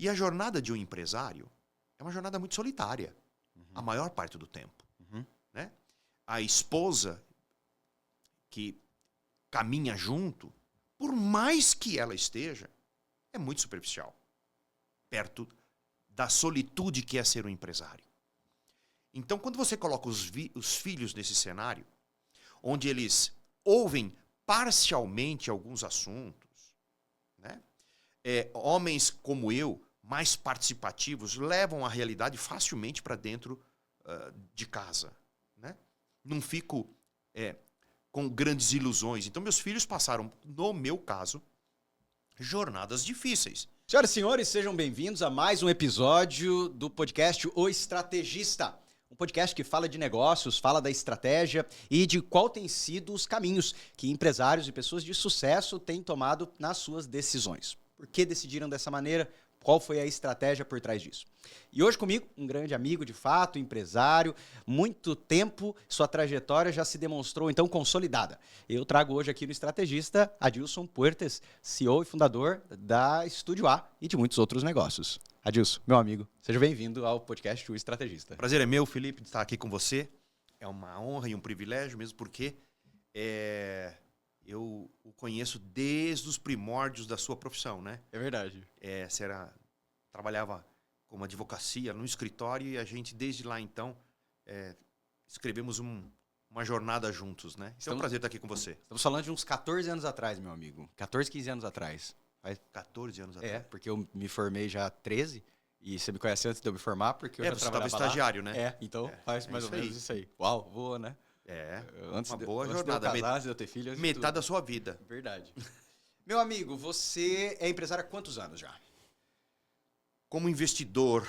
E a jornada de um empresário é uma jornada muito solitária, a maior parte do tempo. Né? A esposa que caminha junto, por mais que ela esteja, é muito superficial, perto da solitude que é ser um empresário. Então, quando você coloca os filhos nesse cenário, onde eles ouvem parcialmente alguns assuntos, né? Homens como eu, mais participativos, levam a realidade facilmente para dentro de casa. Né? Não fico com grandes ilusões. Então, meus filhos passaram, no meu caso, jornadas difíceis. Senhoras e senhores, sejam bem-vindos a mais um episódio do podcast O Estrategista. Um podcast que fala de negócios, fala da estratégia e de qual tem sido os caminhos que empresários e pessoas de sucesso têm tomado nas suas decisões. Por que decidiram dessa maneira? Qual foi a estratégia por trás disso? E hoje comigo, um grande amigo de fato, empresário, muito tempo, sua trajetória já se demonstrou então consolidada. Eu trago hoje aqui no Estrategista Adilson Puertes, CEO e fundador da Estúdio A e de muitos outros negócios. Adilson, meu amigo, seja bem-vindo ao podcast O Estrategista. Prazer é meu, Felipe, de estar aqui com você. É uma honra e um privilégio, mesmo porque eu o conheço desde os primórdios da sua profissão, né? É verdade. Você trabalhava como advocacia no escritório e a gente, desde lá, então, escrevemos uma jornada juntos, né? Então é um prazer estar aqui com você. Estamos falando de uns 14 anos atrás, meu amigo. 14, 15 anos atrás. Faz 14 anos atrás. Porque eu me formei já há 13 e você me conhece antes de eu me formar, porque eu já você trabalhava estava estagiário, lá. né? Então faz mais ou menos isso aí. Uau, voa, né? Uma boa jornada. Antes de eu casar, antes de eu ter filho, metade da sua vida. Verdade. Meu amigo, você é empresário há quantos anos já? Como investidor,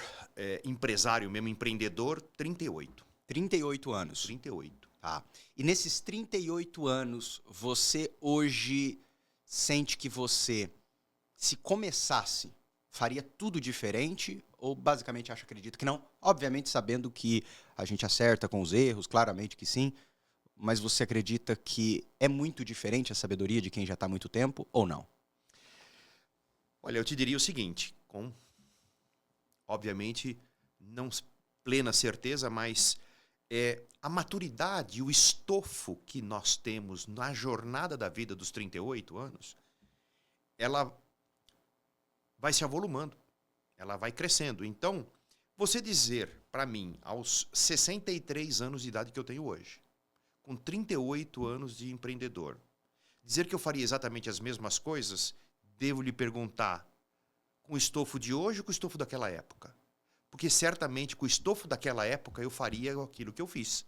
empresário mesmo, empreendedor, 38. 38 anos. 38. Tá. E nesses 38 anos, você hoje sente que você, se começasse, faria tudo diferente? Ou basicamente acredita que não? Obviamente sabendo que a gente acerta com os erros, claramente que sim. Mas você acredita que é muito diferente a sabedoria de quem já está há muito tempo ou não? Olha, eu te diria o seguinte, com, obviamente, não plena certeza, mas a maturidade e o estofo que nós temos na jornada da vida dos 38 anos, ela vai se avolumando, ela vai crescendo. Então, você dizer para mim, aos 63 anos de idade que eu tenho hoje, com 38 anos de empreendedor, dizer que eu faria exatamente as mesmas coisas, devo lhe perguntar, com o estofo de hoje ou com o estofo daquela época? Porque certamente com o estofo daquela época eu faria aquilo que eu fiz.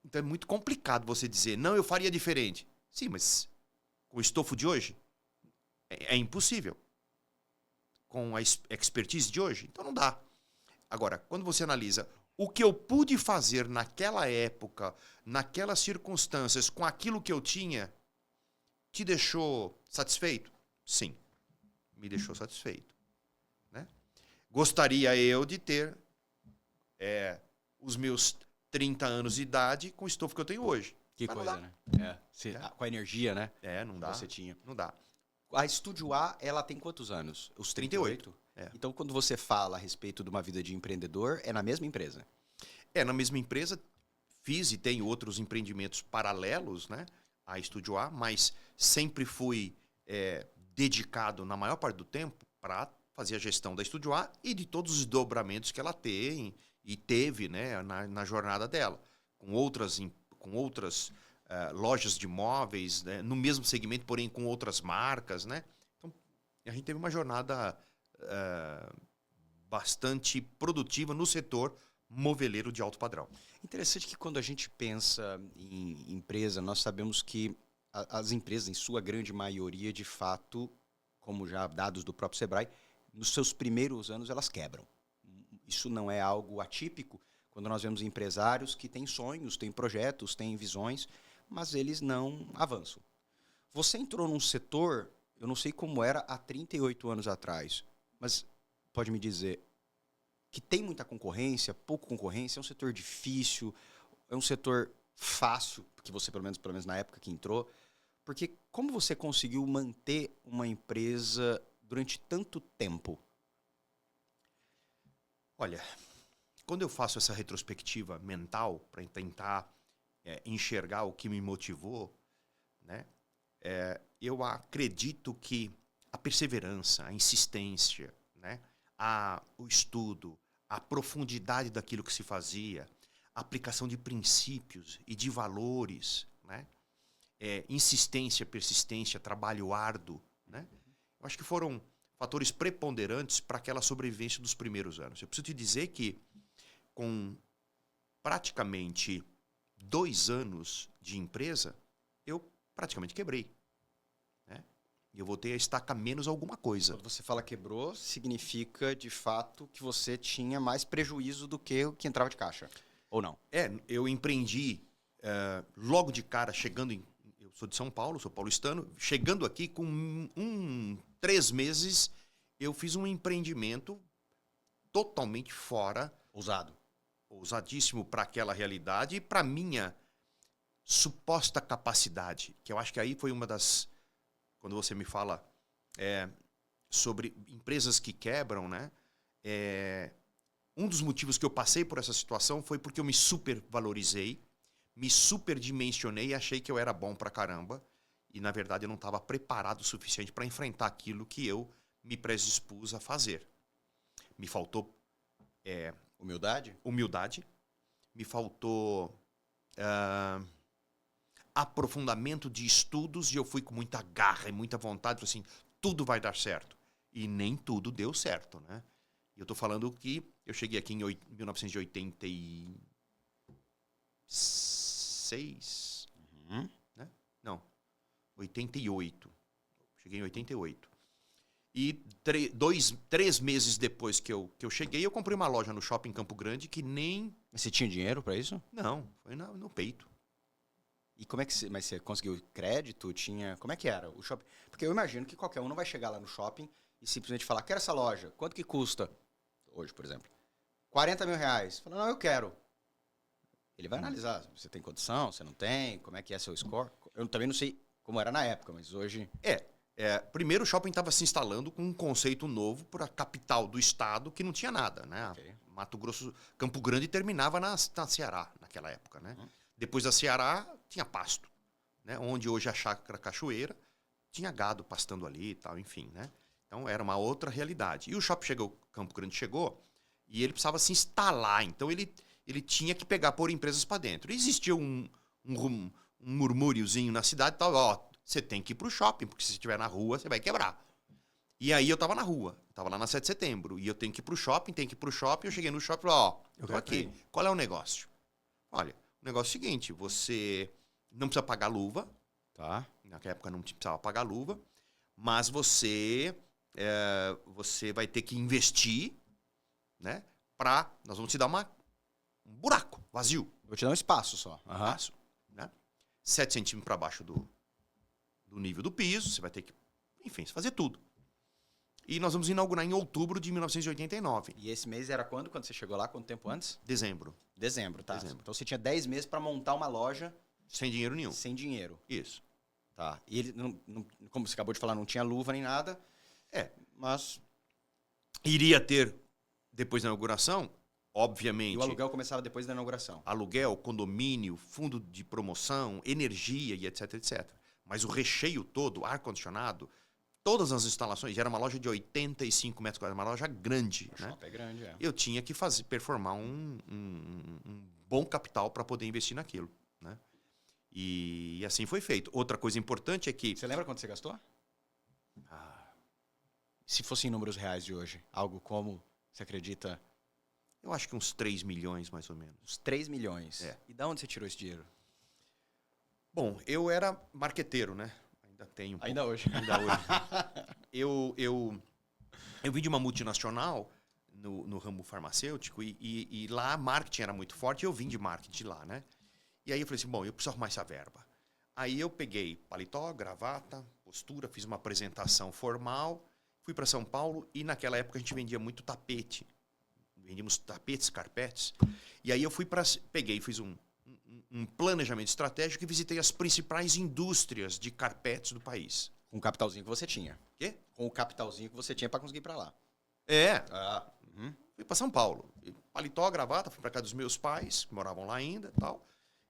Então é muito complicado você dizer, não, eu faria diferente. Sim, mas com o estofo de hoje é impossível. Com a expertise de hoje, então não dá. Agora, quando você analisa o que eu pude fazer naquela época, naquelas circunstâncias, com aquilo que eu tinha, te deixou satisfeito? Sim, me deixou satisfeito. Né? Gostaria eu de ter os meus 30 anos de idade com o estofo que eu tenho hoje. Que mas coisa, né? Com a energia, né? Não dá. Você tinha. Não dá. A Estúdio A, ela tem quantos anos? Os 38? Então, quando você fala a respeito de uma vida de empreendedor, é na mesma empresa? Na mesma empresa. Fiz e tenho outros empreendimentos paralelos, né, à Estúdio A, mas sempre fui dedicado, na maior parte do tempo, para fazer a gestão da Estúdio A e de todos os dobramentos que ela tem e teve, né, na jornada dela, com outras lojas de imóveis, né, no mesmo segmento, porém com outras marcas, né? Então, a gente teve uma jornada bastante produtiva no setor moveleiro de alto padrão. Interessante que quando a gente pensa em empresa, nós sabemos que as empresas, em sua grande maioria, de fato, como já dados do próprio Sebrae, nos seus primeiros anos elas quebram. Isso não é algo atípico quando nós vemos empresários que têm sonhos, têm projetos, têm visões, mas eles não avançam. Você entrou num setor, eu não sei como era há 38 anos atrás, mas pode me dizer que tem muita concorrência, pouca concorrência, é um setor difícil, é um setor fácil, porque você, pelo menos na época que entrou, porque como você conseguiu manter uma empresa durante tanto tempo? Olha, quando eu faço essa retrospectiva mental para tentar enxergar o que me motivou, né, eu acredito que a perseverança, a insistência, né, o estudo, a profundidade daquilo que se fazia, a aplicação de princípios e de valores, né, insistência, persistência, trabalho árduo, né, eu acho que foram fatores preponderantes para aquela sobrevivência dos primeiros anos. Eu preciso te dizer que com praticamente 2 anos de empresa, eu praticamente quebrei. Né? E eu voltei a estacar menos alguma coisa. Quando você fala quebrou, significa, de fato, que você tinha mais prejuízo do que o que entrava de caixa. Ou não? Eu empreendi logo de cara, chegando em... Eu sou de São Paulo, sou paulistano. Chegando aqui, com 3 meses, eu fiz um empreendimento totalmente fora... Ousadíssimo para aquela realidade e para minha suposta capacidade. Que eu acho que aí foi uma das... Quando você me fala sobre empresas que quebram, né? Um dos motivos que eu passei por essa situação foi porque eu me supervalorizei, me superdimensionei e achei que eu era bom pra caramba. E, na verdade, eu não estava preparado o suficiente para enfrentar aquilo que eu me predispus a fazer. Me faltou... Humildade. Me faltou aprofundamento de estudos e eu fui com muita garra e muita vontade, assim, tudo vai dar certo. E nem tudo deu certo, né? E eu tô falando que eu cheguei aqui em 1986, né? Não, 88. Cheguei em 88. E 3 meses depois que eu cheguei, eu comprei uma loja no shopping Campo Grande que nem... Mas você tinha dinheiro para isso? Não, foi no peito. E como é que mas você conseguiu crédito? Como é que era o shopping? Porque eu imagino que qualquer um não vai chegar lá no shopping e simplesmente falar, quero essa loja, quanto que custa? Hoje, por exemplo. 40 mil reais. Fala, não, eu quero. Ele vai analisar, você tem condição, você não tem, como é que é seu score. Eu também não sei como era na época, mas hoje... Primeiro o shopping estava se instalando com um conceito novo para a capital do estado que não tinha nada, né? Okay. Mato Grosso, Campo Grande terminava na Ceará naquela época, né? Depois da Ceará tinha pasto, né? Onde hoje é a Chácara Cachoeira, tinha gado pastando ali e tal, enfim, né? Então era uma outra realidade. E o shopping Campo Grande chegou e ele precisava se instalar, então ele tinha que pôr empresas para dentro. E existia um murmúriozinho na cidade e tal, ó, você tem que ir pro shopping, porque se você estiver na rua, você vai quebrar. E aí eu tava na rua, tava lá na 7 de setembro, e eu tenho que ir pro shopping, eu cheguei no shopping e falei, ó, eu tô aqui, qual é o negócio? Olha, o negócio é o seguinte, você não precisa pagar luva, tá? Naquela época não precisava pagar luva, mas você vai ter que investir, né, nós vamos te dar um buraco, vazio. Vou te dar um espaço só. Espaço, né? 7 centímetros para baixo do nível do piso, você vai ter que, enfim, fazer tudo. E nós vamos inaugurar em outubro de 1989. E esse mês era quando? Quando você chegou lá? Quanto tempo antes? Dezembro. Dezembro, tá. Então você tinha 10 meses para montar uma loja... Sem dinheiro nenhum. Sem dinheiro. Isso. Tá. E ele, como você acabou de falar, não tinha luva nem nada. Mas... Iria ter, depois da inauguração, obviamente... E o aluguel começava depois da inauguração. Aluguel, condomínio, fundo de promoção, energia e etc, etc. Mas o recheio todo, ar-condicionado, todas as instalações, era uma loja de 85 metros quadrados, uma loja grande. O shopping é grande, Eu tinha que performar um bom capital para poder investir naquilo. Né? E assim foi feito. Outra coisa importante é que... Você lembra quanto você gastou? Se fosse em números reais de hoje, algo como, você acredita? Eu acho que uns 3 milhões, mais ou menos. Uns 3 milhões? E de onde você tirou esse dinheiro? Bom, eu era marqueteiro, né? Ainda tenho. Ainda hoje. Ainda hoje. Eu vim de uma multinacional no ramo farmacêutico e lá marketing era muito forte e eu vim de marketing lá, né? E aí eu falei assim, bom, eu preciso arrumar essa verba. Aí eu peguei paletó, gravata, postura, fiz uma apresentação formal, fui para São Paulo e naquela época a gente vendia muito tapete. Vendíamos tapetes, carpetes. E aí eu fiz um planejamento estratégico e visitei as principais indústrias de carpetes do país. Com o capitalzinho que você tinha. Quê? Com o capitalzinho que você tinha para conseguir ir para lá. para São Paulo. E paletó, gravata, fui para casa dos meus pais, que moravam lá ainda e tal.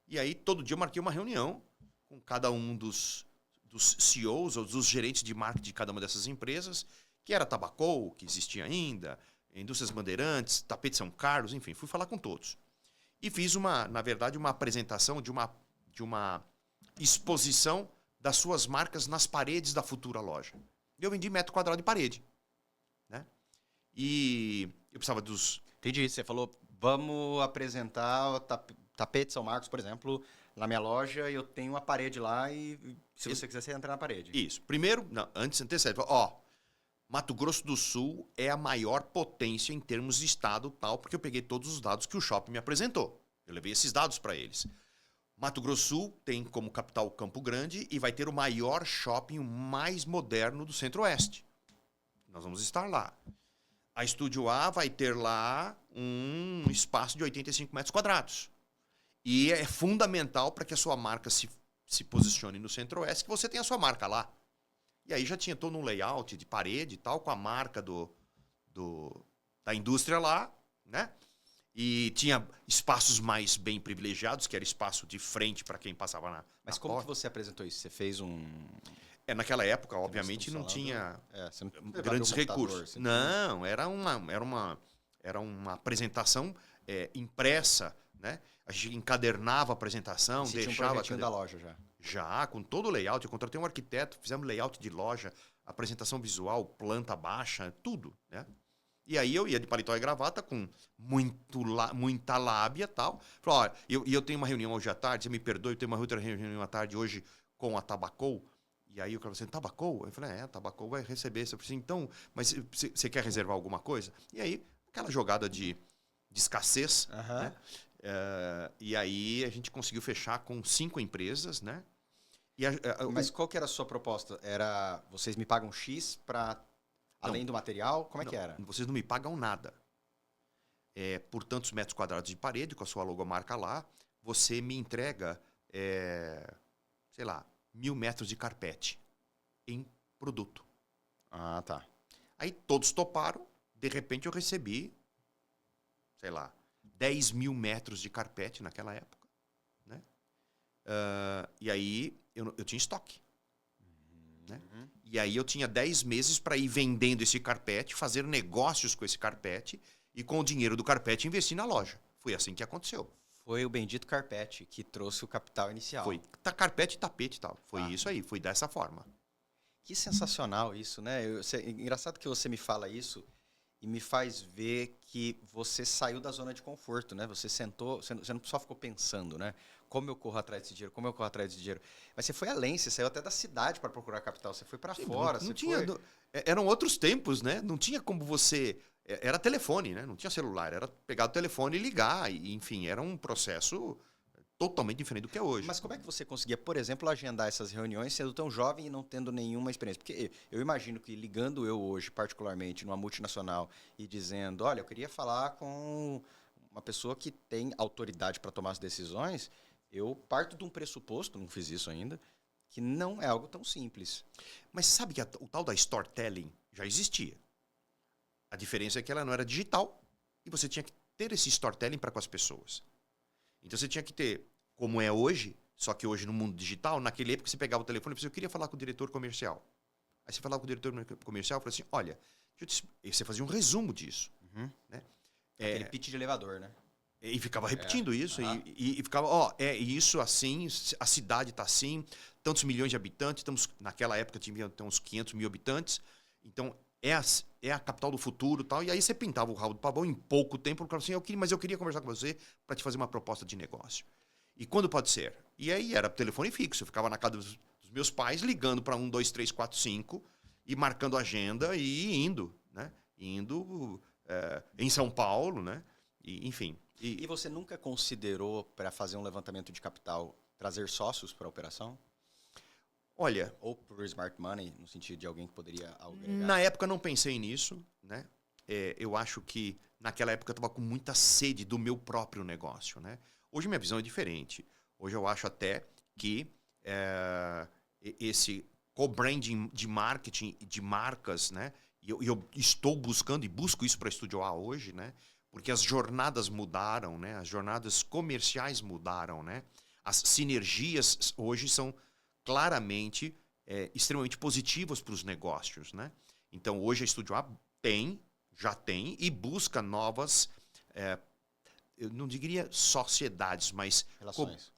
E aí, todo dia eu marquei uma reunião com cada um dos CEOs ou dos gerentes de marketing de cada uma dessas empresas, que era Tabacol, que existia ainda, Indústrias Bandeirantes, Tapete São Carlos, enfim, fui falar com todos. E fiz, na verdade, uma apresentação de uma exposição das suas marcas nas paredes da futura loja. Eu vendi metro quadrado de parede. Né? E eu precisava dos... Entendi. Você falou, vamos apresentar o tapete São Marcos, por exemplo, na minha loja, eu tenho uma parede lá e se você quiser, você entra na parede. Isso. Primeiro, antes de anteceder, Mato Grosso do Sul é a maior potência em termos de estado tal, porque eu peguei todos os dados que o shopping me apresentou. Eu levei esses dados para eles. Mato Grosso do Sul tem como capital Campo Grande e vai ter o maior shopping, o mais moderno do Centro-Oeste. Nós vamos estar lá. A Estúdio A vai ter lá um espaço de 85 metros quadrados. E é fundamental para que a sua marca se posicione no Centro-Oeste, que você tenha a sua marca lá. E aí já tinha todo um layout de parede e tal, com a marca da indústria lá, né? E tinha espaços mais bem privilegiados, que era espaço de frente para quem passava na Mas na como porta. que você apresentou isso? Você fez um... Naquela época, obviamente, não tinha você não grandes bateu o computador, recursos. você Não, era uma apresentação impressa, né? A gente encadernava a apresentação, Você tinha um deixava... projetinho da loja já. Já, com todo o layout. Eu contratei um arquiteto, fizemos layout de loja, apresentação visual, planta baixa, tudo, né? E aí eu ia de paletó e gravata com muita lábia e tal. Falei, olha, eu tenho uma reunião hoje à tarde, você me perdoe, eu tenho uma outra reunião à tarde hoje com a Tabacol. E aí o cara falou assim, Tabacol? Eu falei, a Tabacol vai receber. Eu falei assim, então, mas você quer reservar alguma coisa? E aí, aquela jogada de escassez, né? E aí a gente conseguiu fechar com 5 empresas, né? Mas qual que era a sua proposta? Era, vocês me pagam X para... Além do material, como é que era? Vocês não me pagam nada. Por tantos metros quadrados de parede, com a sua logomarca lá, você me entrega, sei lá, 1.000 metros de carpete em produto. Ah, tá. Aí todos toparam, de repente eu recebi, sei lá, 10.000 metros de carpete naquela época. Né? E aí eu tinha estoque. Né? E aí eu tinha 10 meses para ir vendendo esse carpete, fazer negócios com esse carpete e com o dinheiro do carpete investir na loja. Foi assim que aconteceu. Foi o bendito carpete que trouxe o capital inicial. Foi carpete e tapete e tal. Foi isso aí, foi dessa forma. Que sensacional isso, né? Engraçado que você me fala isso e me faz ver que você saiu da zona de conforto, né? Você sentou, você não só ficou pensando, né? Como eu corro atrás desse dinheiro, como eu corro atrás desse dinheiro. Mas você foi além, você saiu até da cidade para procurar capital, você foi para fora. Não tinha, eram outros tempos, né? Não tinha como você... Era telefone, né? Não tinha celular, era pegar o telefone e ligar. E, enfim, era um processo totalmente diferente do que é hoje. Mas como é que você conseguia, por exemplo, agendar essas reuniões sendo tão jovem e não tendo nenhuma experiência? Porque eu imagino que ligando eu hoje, particularmente, numa multinacional e dizendo, olha, eu queria falar com uma pessoa que tem autoridade para tomar as decisões, eu parto de um pressuposto, não fiz isso ainda, que não é algo tão simples. Mas sabe que o tal da storytelling já existia. A diferença é que ela não era digital e você tinha que ter esse storytelling para com as pessoas. Então você tinha que ter, como é hoje, só que hoje no mundo digital, naquele época você pegava o telefone e dizia, eu queria falar com o diretor comercial. Aí você falava com o diretor comercial e falava assim, olha, e você fazia um resumo disso. Né? Aquele pitch de elevador, né? E ficava repetindo isso, e ficava, isso assim, a cidade está assim, tantos milhões de habitantes, naquela época tinha uns 500 mil habitantes, então é a capital do futuro e tal, e aí você pintava o rabo do pavão em pouco tempo, falava assim, mas eu queria conversar com você para te fazer uma proposta de negócio. E quando pode ser? E aí era telefone fixo, eu ficava na casa dos meus pais, ligando para 1, 2, 3, 4, 5, e marcando agenda e indo, né? Em São Paulo, né? E, enfim... E você nunca considerou, para fazer um levantamento de capital, trazer sócios para a operação? Olha... Ou por smart money, no sentido de alguém que poderia agregar? Na época não pensei nisso, né? Eu acho que naquela época eu estava com muita sede do meu próprio negócio, né? Hoje minha visão é diferente. Hoje eu acho até que esse co-branding de marketing, de marcas, né? e eu estou buscando e busco isso para Estúdio A hoje, né? Porque as jornadas mudaram, né? As jornadas comerciais mudaram, né? As sinergias hoje são claramente extremamente positivas para os negócios, né? Então, hoje a Estúdio A já tem e busca novas, eu não diria sociedades, mas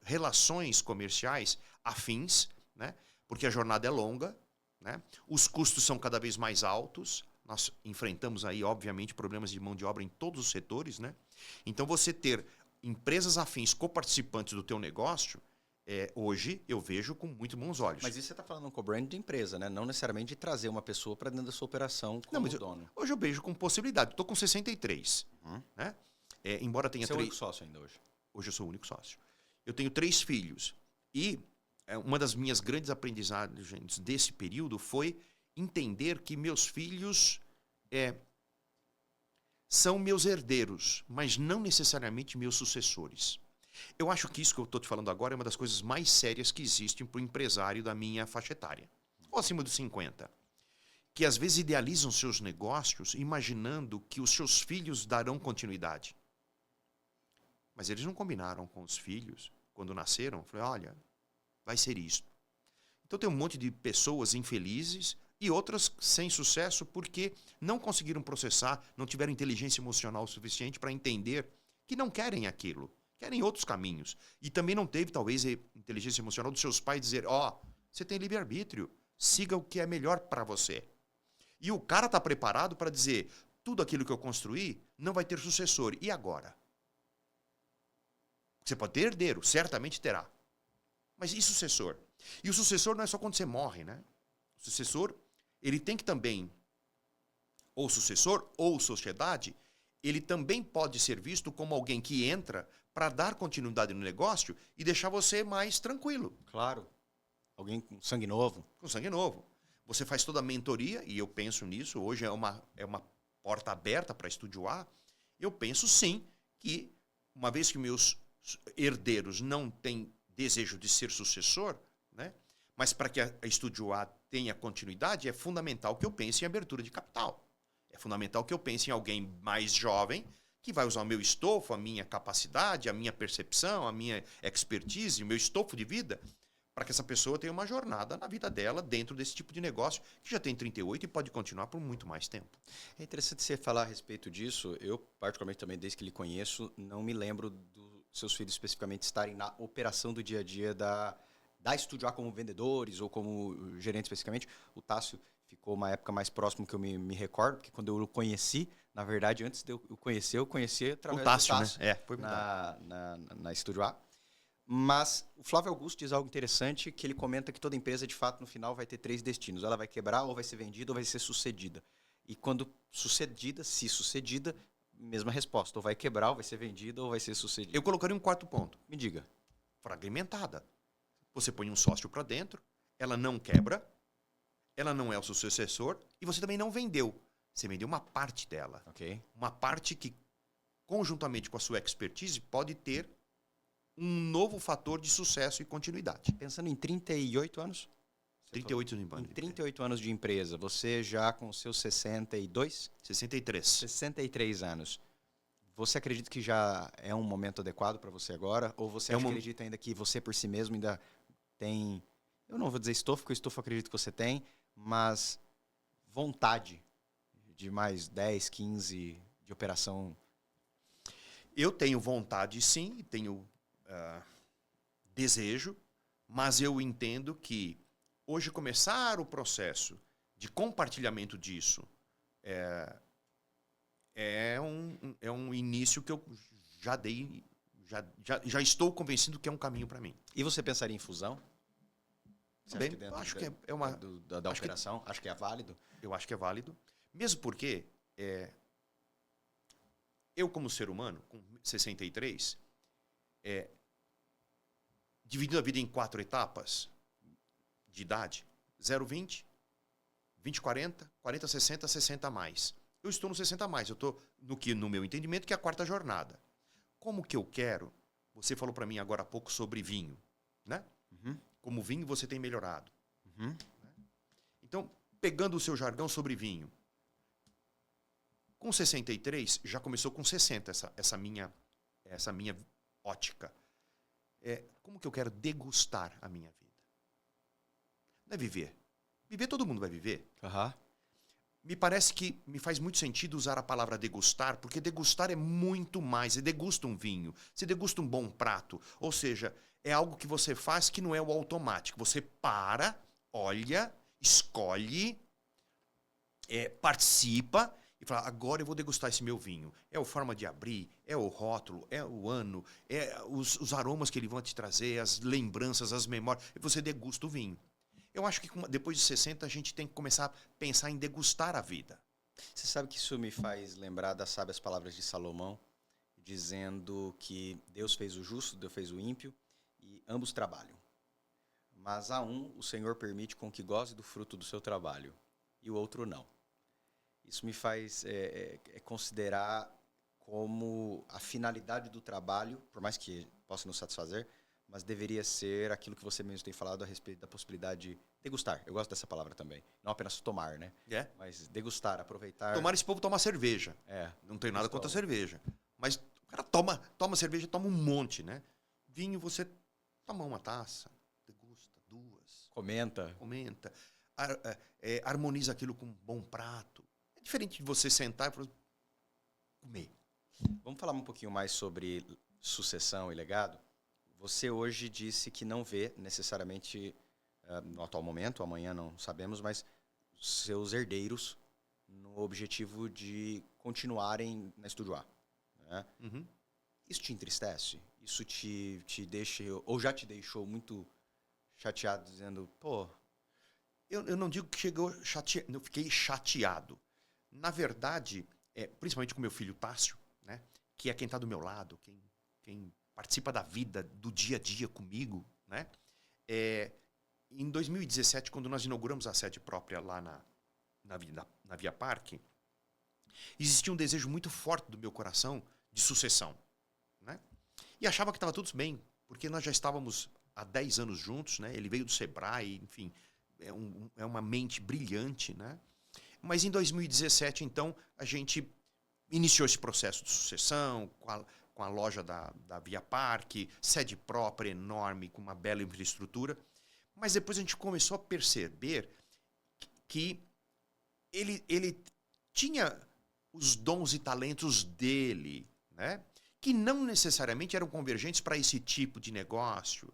relações comerciais afins, né? Porque a jornada é longa, né? Os custos são cada vez mais altos. Nós enfrentamos aí, obviamente, problemas de mão de obra em todos os setores, né? Então, você ter empresas afins coparticipantes do teu negócio, hoje eu vejo com muito bons olhos. Mas isso você está falando com o brand de empresa, né? Não necessariamente de trazer uma pessoa para dentro da sua operação como dono. Hoje eu vejo com possibilidade. Estou com 63, né? Embora tenha Você é o único sócio ainda hoje? Hoje eu sou o único sócio. Eu tenho 3 filhos. E uma das minhas grandes aprendizagens desse período foi entender que meus filhos são meus herdeiros, mas não necessariamente meus sucessores. Eu acho que isso que eu estou te falando agora é uma das coisas mais sérias que existem para o empresário da minha faixa etária, ou acima dos 50, que às vezes idealizam seus negócios imaginando que os seus filhos darão continuidade. Mas eles não combinaram com os filhos quando nasceram. Eu falei, olha, vai ser isso. Então tem um monte de pessoas infelizes e outras sem sucesso porque não conseguiram processar, não tiveram inteligência emocional suficiente para entender que não querem aquilo, querem outros caminhos. E também não teve, talvez, inteligência emocional dos seus pais dizer, você tem livre-arbítrio, siga o que é melhor para você. E o cara está preparado para dizer, tudo aquilo que eu construí não vai ter sucessor. E agora? Você pode ter herdeiro, certamente terá. Mas e sucessor? E o sucessor não é só quando você morre, né? O sucessor, ele tem que também, ou sucessor, ou sociedade, ele também pode ser visto como alguém que entra para dar continuidade no negócio e deixar você mais tranquilo. Claro. Alguém com sangue novo. Com sangue novo. Você faz toda a mentoria, e eu penso nisso, hoje é uma porta aberta para Estúdio A. Eu penso sim que, uma vez que meus herdeiros não têm desejo de ser sucessor, né? Mas para que a Estúdio A tenha continuidade, é fundamental que eu pense em abertura de capital. É fundamental que eu pense em alguém mais jovem que vai usar o meu estofo, a minha capacidade, a minha percepção, a minha expertise, o meu estofo de vida, para que essa pessoa tenha uma jornada na vida dela dentro desse tipo de negócio, que já tem 38 e pode continuar por muito mais tempo. É interessante você falar a respeito disso. Eu, particularmente também, desde que lhe conheço, não me lembro dos seus filhos especificamente estarem na operação do dia a dia da Estúdio A como vendedores ou como gerente especificamente. O Tássio ficou uma época mais próximo que eu me recordo, porque quando eu o conheci, na verdade, antes de eu conhecer, eu conheci através do Tássio, né? Foi na Estúdio A. Mas o Flávio Augusto diz algo interessante, que ele comenta que toda empresa, de fato, no final vai ter 3 destinos. Ela vai quebrar, ou vai ser vendida, ou vai ser sucedida. E quando sucedida, se sucedida, mesma resposta. Ou vai quebrar, ou vai ser vendida, ou vai ser sucedida. Eu colocaria um 4º ponto. Me diga. Fragmentada. Você põe um sócio para dentro, ela não quebra, ela não é o seu sucessor, e você também não vendeu. Você vendeu uma parte dela. Okay. Uma parte que, conjuntamente com a sua expertise, pode ter um novo fator de sucesso e continuidade. Pensando em 38 anos? 38 anos em 38 anos de empresa, você já com seus 62? 63. 63 anos. Você acredita que já é um momento adequado para você agora? Ou você acredita ainda que você por si mesmo ainda tem... Eu não vou dizer estofo, porque estofo eu acredito que você tem, mas vontade de mais 10, 15 de operação? Eu tenho vontade, sim, tenho desejo, mas eu entendo que hoje começar o processo de compartilhamento disso é um início que eu já dei, já estou convencido que é um caminho para mim. E você pensaria em fusão? Bem, acho que é uma... Da operação? Acho que é válido? Eu acho que é válido. Mesmo porque eu, como ser humano, com 63, dividindo a vida em 4 etapas de idade, 0, 20, 20, 40, 40, 60, 60 a mais. Eu estou no 60 a mais, eu estou no meu entendimento, que é a 4ª jornada. Como que eu quero? Você falou para mim agora há pouco sobre vinho, né? Uhum. Como vinho você tem melhorado. Uhum. Então, pegando o seu jargão sobre vinho, Com 63, já começou com 60 essa minha ótica. Como que eu quero degustar a minha vida? Não é viver. Viver todo mundo vai viver. Aham. Me parece que me faz muito sentido usar a palavra degustar, porque degustar é muito mais. Você degusta um vinho, você degusta um bom prato. Ou seja, é algo que você faz que não é o automático. Você para, olha, escolhe, participa e fala, agora eu vou degustar esse meu vinho. É a forma de abrir, é o rótulo, é o ano, é os aromas que ele vai te trazer, as lembranças, as memórias. E você degusta o vinho. Eu acho que depois de 60 a gente tem que começar a pensar em degustar a vida. Você sabe que isso me faz lembrar das sábias palavras de Salomão, dizendo que Deus fez o justo, Deus fez o ímpio, e ambos trabalham. Mas a um, o Senhor permite com que goze do fruto do seu trabalho, e o outro não. Isso me faz considerar como a finalidade do trabalho, por mais que possa nos satisfazer, mas deveria ser aquilo que você mesmo tem falado a respeito da possibilidade de degustar. Eu gosto dessa palavra também. Não apenas tomar, né? Mas degustar, aproveitar. Tomar, esse povo toma cerveja. Não tenho nada contra a cerveja. Mas o cara toma cerveja, toma um monte, né? Vinho, você toma uma taça, degusta duas. Comenta. Harmoniza aquilo com um bom prato. É diferente de você sentar e comer. Vamos falar um pouquinho mais sobre sucessão e legado? Você hoje disse que não vê necessariamente, no atual momento, amanhã não sabemos, mas seus herdeiros no objetivo de continuarem na Estúdio A. Né? Uhum. Isso te entristece? Isso te deixa, ou já te deixou muito chateado, dizendo, pô... Eu não digo que chegou chateado, eu fiquei chateado. Na verdade, principalmente com meu filho Tássio, né, que é quem está do meu lado, quem participa da vida, do dia a dia comigo, né? Em 2017, quando nós inauguramos a sede própria lá na Via Parque, existia um desejo muito forte do meu coração de sucessão, né? E achava que estava tudo bem, porque nós já estávamos há 10 anos juntos, né? Ele veio do Sebrae, enfim, é uma mente brilhante, né? Mas em 2017, então, a gente iniciou esse processo de sucessão com a loja da Via Parque, sede própria, enorme, com uma bela infraestrutura. Mas depois a gente começou a perceber que ele tinha os dons e talentos dele, né? Que não necessariamente eram convergentes para esse tipo de negócio.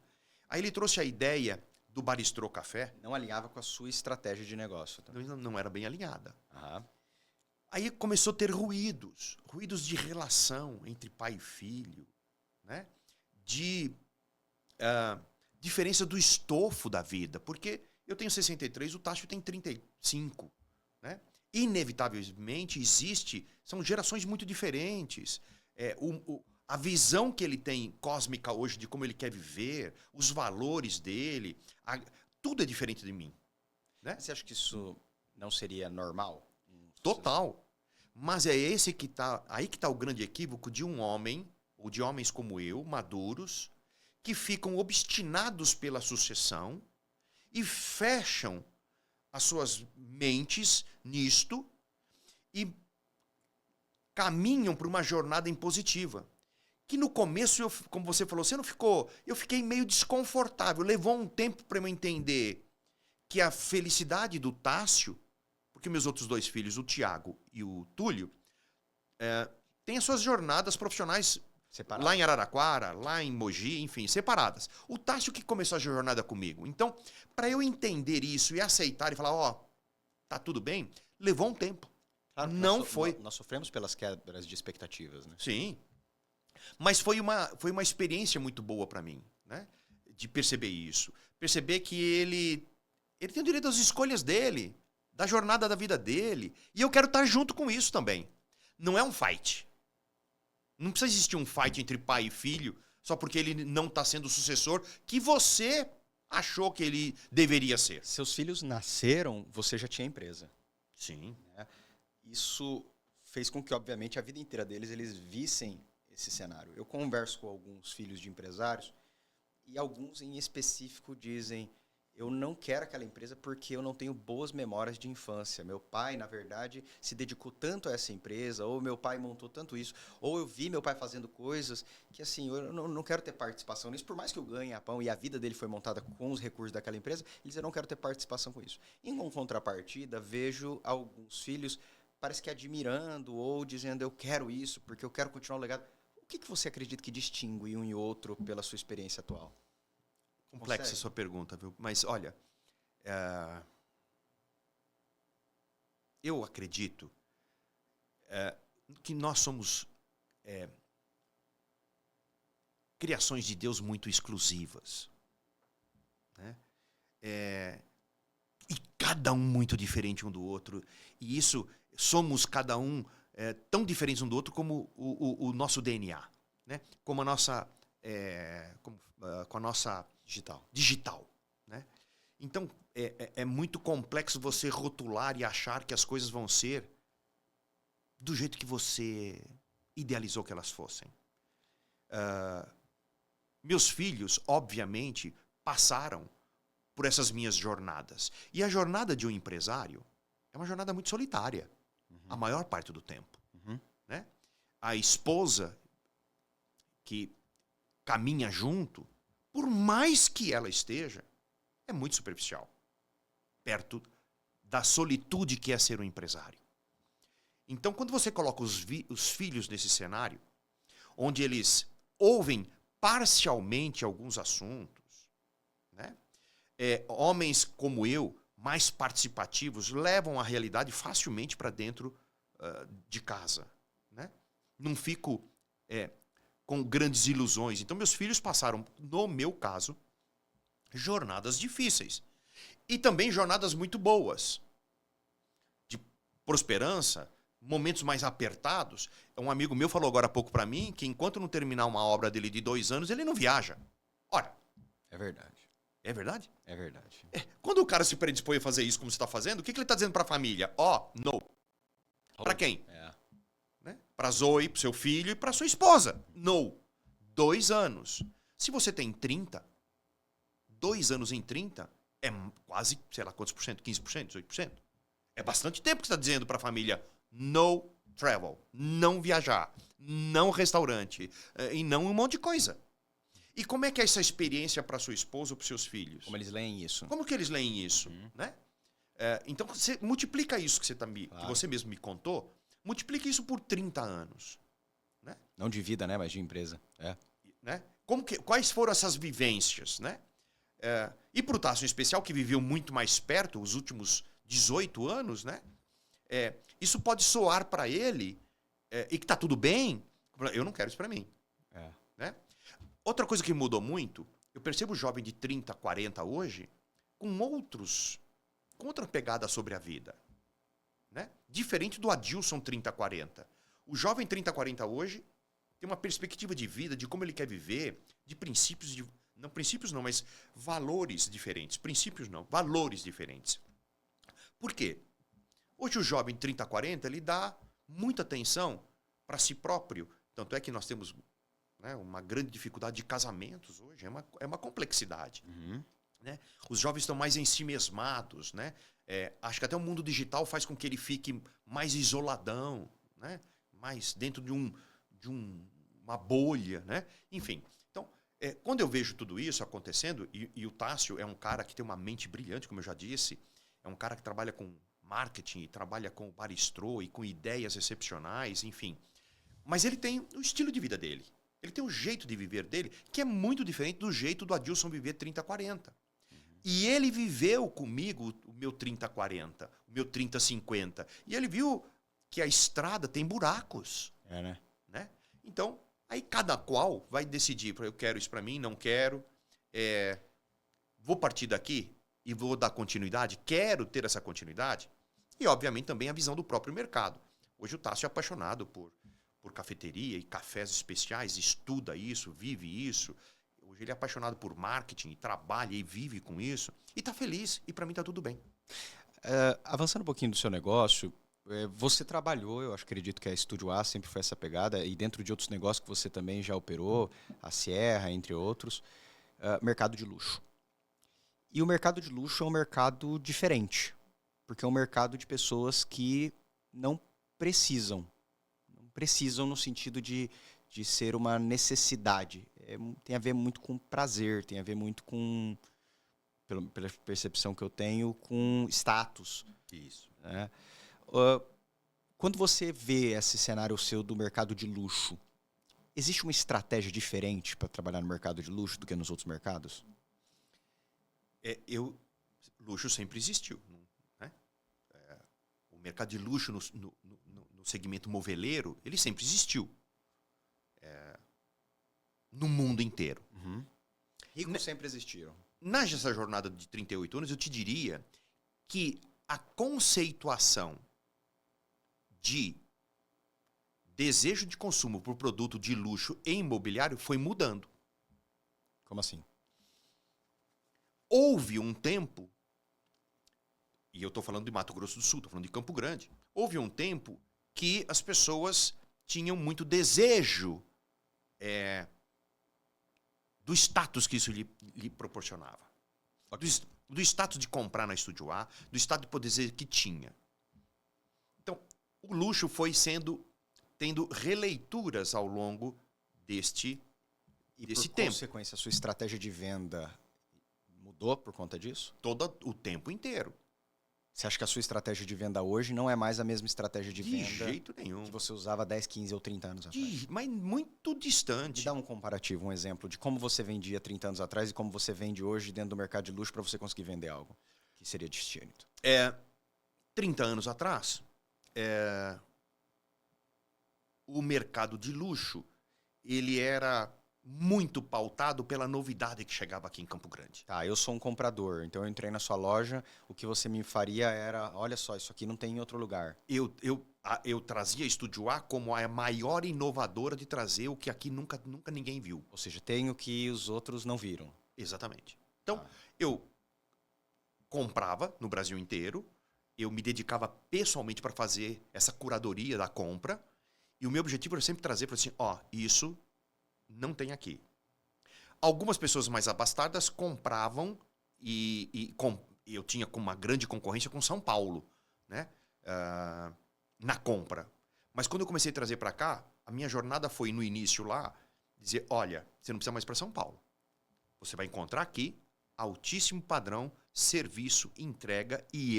Aí ele trouxe a ideia do Baristrô Café. Não alinhava com a sua estratégia de negócio. Tá? Não era bem alinhada. Aham. Aí começou a ter ruídos de relação entre pai e filho, né? De diferença do estofo da vida, porque eu tenho 63, o Tássio tem 35, né? Inevitavelmente são gerações muito diferentes. A visão que ele tem cósmica hoje de como ele quer viver, os valores dele, tudo é diferente de mim, né? Você acha que isso não seria normal? Total. Mas é aí que está o grande equívoco de um homem, ou de homens como eu, maduros, que ficam obstinados pela sucessão e fecham as suas mentes nisto e caminham para uma jornada impositiva. Que no começo, como você falou, você não ficou... Eu fiquei meio desconfortável. Levou um tempo para eu entender que a felicidade do Tássio, porque meus outros dois filhos, o Tiago e o Túlio, têm as suas jornadas profissionais separadas. Lá em Araraquara, lá em Mogi, enfim, separadas. O Tássio que começou a jornada comigo. Então, para eu entender isso e aceitar e falar, tá tudo bem, levou um tempo. Claro, não foi. Nós sofremos pelas quebras de expectativas, né? Sim. Mas foi uma experiência muito boa para mim, né? De perceber isso. Perceber que ele tem o direito às escolhas dele, da jornada da vida dele. E eu quero estar junto com isso também. Não é um fight. Não precisa existir um fight entre pai e filho só porque ele não está sendo o sucessor que você achou que ele deveria ser. Seus filhos nasceram, você já tinha empresa. Sim. Né? Isso fez com que, obviamente, a vida inteira deles, eles vissem esse cenário. Eu converso com alguns filhos de empresários e alguns em específico dizem, eu não quero aquela empresa porque eu não tenho boas memórias de infância. Meu pai, na verdade, se dedicou tanto a essa empresa, ou meu pai montou tanto isso, ou eu vi meu pai fazendo coisas que, assim, eu não quero ter participação nisso. Por mais que eu ganhe a pão e a vida dele foi montada com os recursos daquela empresa, ele diz, eu não quero ter participação com isso. Em contrapartida, vejo alguns filhos, parece que admirando ou dizendo, eu quero isso porque eu quero continuar o legado. O que você acredita que distingue um e outro pela sua experiência atual? Complexa a Consegue? sua pergunta, viu? Mas, olha, eu acredito que nós somos criações de Deus muito exclusivas, né? E cada um muito diferente um do outro. E isso, somos cada um tão diferentes um do outro como o nosso DNA, né? Como a nossa... com a nossa digital, né? Então, é muito complexo você rotular e achar que as coisas vão ser do jeito que você idealizou que elas fossem. Meus filhos, obviamente, passaram por essas minhas jornadas. E a jornada de um empresário é uma jornada muito solitária, a maior parte do tempo. Né? A esposa que caminha junto, por mais que ela esteja, é muito superficial, perto da solitude que é ser um empresário. Então, quando você coloca os filhos nesse cenário, onde eles ouvem parcialmente alguns assuntos, né? Homens como eu, mais participativos, levam a realidade facilmente para dentro de casa. Né? Não fico com grandes ilusões. Então, meus filhos passaram, no meu caso, jornadas difíceis. E também jornadas muito boas. De prosperança, momentos mais apertados. Um amigo meu falou agora há pouco para mim que enquanto não terminar uma obra dele de 2 anos, ele não viaja. Ora. É verdade. É verdade? É verdade. Quando o cara se predispõe a fazer isso como você está fazendo, o que ele está dizendo para a família? No. Para quem? Né? Para Zoe, para seu filho e para sua esposa. No. 2 anos. Se você tem 30, 2 anos em 30 é quase, sei lá quantos por cento, 15%, 18%. É bastante tempo que você está dizendo para a família no travel, não viajar, não restaurante e não um monte de coisa. E como é que é essa experiência para sua esposa ou para seus filhos? Como eles leem isso? Como que eles leem isso? Né? Então, você multiplica isso que você mesmo me contou, multiplica isso por 30 anos. Né? Não de vida, né? Mas de empresa. Né? Quais foram essas vivências? Né? E para o Tássio em especial, que viveu muito mais perto, os últimos 18 anos, né? Isso pode soar para ele, e que está tudo bem, eu não quero isso para mim. Né? Outra coisa que mudou muito, eu percebo o jovem de 30, 40 hoje com outra pegada sobre a vida. Né? Diferente do Adilson 30, 40. O jovem 30, 40 hoje tem uma perspectiva de vida, de como ele quer viver, de princípios, não princípios não, mas valores diferentes. Princípios não, valores diferentes. Por quê? Hoje o jovem 30, 40, ele dá muita atenção para si próprio. Tanto é que nós temos... Né, uma grande dificuldade de casamentos hoje, é uma complexidade. Né? Os jovens estão mais ensimesmados, né? Acho que até o mundo digital faz com que ele fique mais isoladão, né? Mais dentro de uma bolha. Né? Enfim, então, quando eu vejo tudo isso acontecendo, e o Tássio é um cara que tem uma mente brilhante, como eu já disse, é um cara que trabalha com marketing, e trabalha com baristrô e com ideias excepcionais, enfim. Mas ele tem o estilo de vida dele. Ele tem um jeito de viver dele que é muito diferente do jeito do Adilson viver 30, 40. E ele viveu comigo o meu 30, 40, o meu 30, 50. E ele viu que a estrada tem buracos. Né? Então, aí cada qual vai decidir, eu quero isso para mim, não quero, vou partir daqui e vou dar continuidade, quero ter essa continuidade. E, obviamente, também a visão do próprio mercado. Hoje o Tássio é apaixonado por cafeteria e cafés especiais, estuda isso, vive isso. Hoje ele é apaixonado por marketing, trabalha e vive com isso. E está feliz, e para mim está tudo bem. Avançando um pouquinho do seu negócio, você trabalhou, eu acredito que a Estúdio A sempre foi essa pegada, e dentro de outros negócios que você também já operou, a Sierra, entre outros, mercado de luxo. E o mercado de luxo é um mercado diferente, porque é um mercado de pessoas que não precisam. Não precisam no sentido de ser uma necessidade. Tem a ver muito com prazer, tem a ver muito com, pela percepção que eu tenho, com status. Isso. Né? Quando você vê esse cenário seu do mercado de luxo, existe uma estratégia diferente para trabalhar no mercado de luxo do que nos outros mercados? Luxo sempre existiu. Né? O mercado de luxo no segmento moveleiro, ele sempre existiu. No mundo inteiro. Uhum. Ricos sempre existiram. Nessa jornada de 38 anos, eu te diria que a conceituação de desejo de consumo por produto de luxo e imobiliário foi mudando. Como assim? Houve um tempo, e eu estou falando de Mato Grosso do Sul, estou falando de Campo Grande, houve um tempo que as pessoas tinham muito desejo do status que isso lhe proporcionava. Okay. Do status de comprar na Estúdio A, do status de poder dizer que tinha. Então, o luxo foi tendo releituras ao longo desse por tempo. Consequência, a sua estratégia de venda mudou por conta disso? Todo o tempo inteiro. Você acha que a sua estratégia de venda hoje não é mais a mesma estratégia de venda De jeito nenhum. que você usava 10, 15 ou 30 anos atrás? Mas muito distante. Me dá um comparativo, um exemplo de como você vendia 30 anos atrás e como você vende hoje dentro do mercado de luxo para você conseguir vender algo que seria distinto. 30 anos atrás, o mercado de luxo ele era muito pautado pela novidade que chegava aqui em Campo Grande. Tá, eu sou um comprador, então eu entrei na sua loja, o que você me faria era, olha só, isso aqui não tem em outro lugar. Eu trazia a Estúdio A como a maior inovadora de trazer o que aqui nunca ninguém viu. Ou seja, tem o que os outros não viram. Exatamente. Então, eu comprava no Brasil inteiro, eu me dedicava pessoalmente para fazer essa curadoria da compra, e o meu objetivo era sempre trazer para assim, isso não tem aqui. Algumas pessoas mais abastadas compravam e eu tinha uma grande concorrência com São Paulo, né? Na compra. Mas quando eu comecei a trazer para cá, a minha jornada foi no início lá, dizer, olha, você não precisa mais para São Paulo. Você vai encontrar aqui altíssimo padrão, serviço, entrega e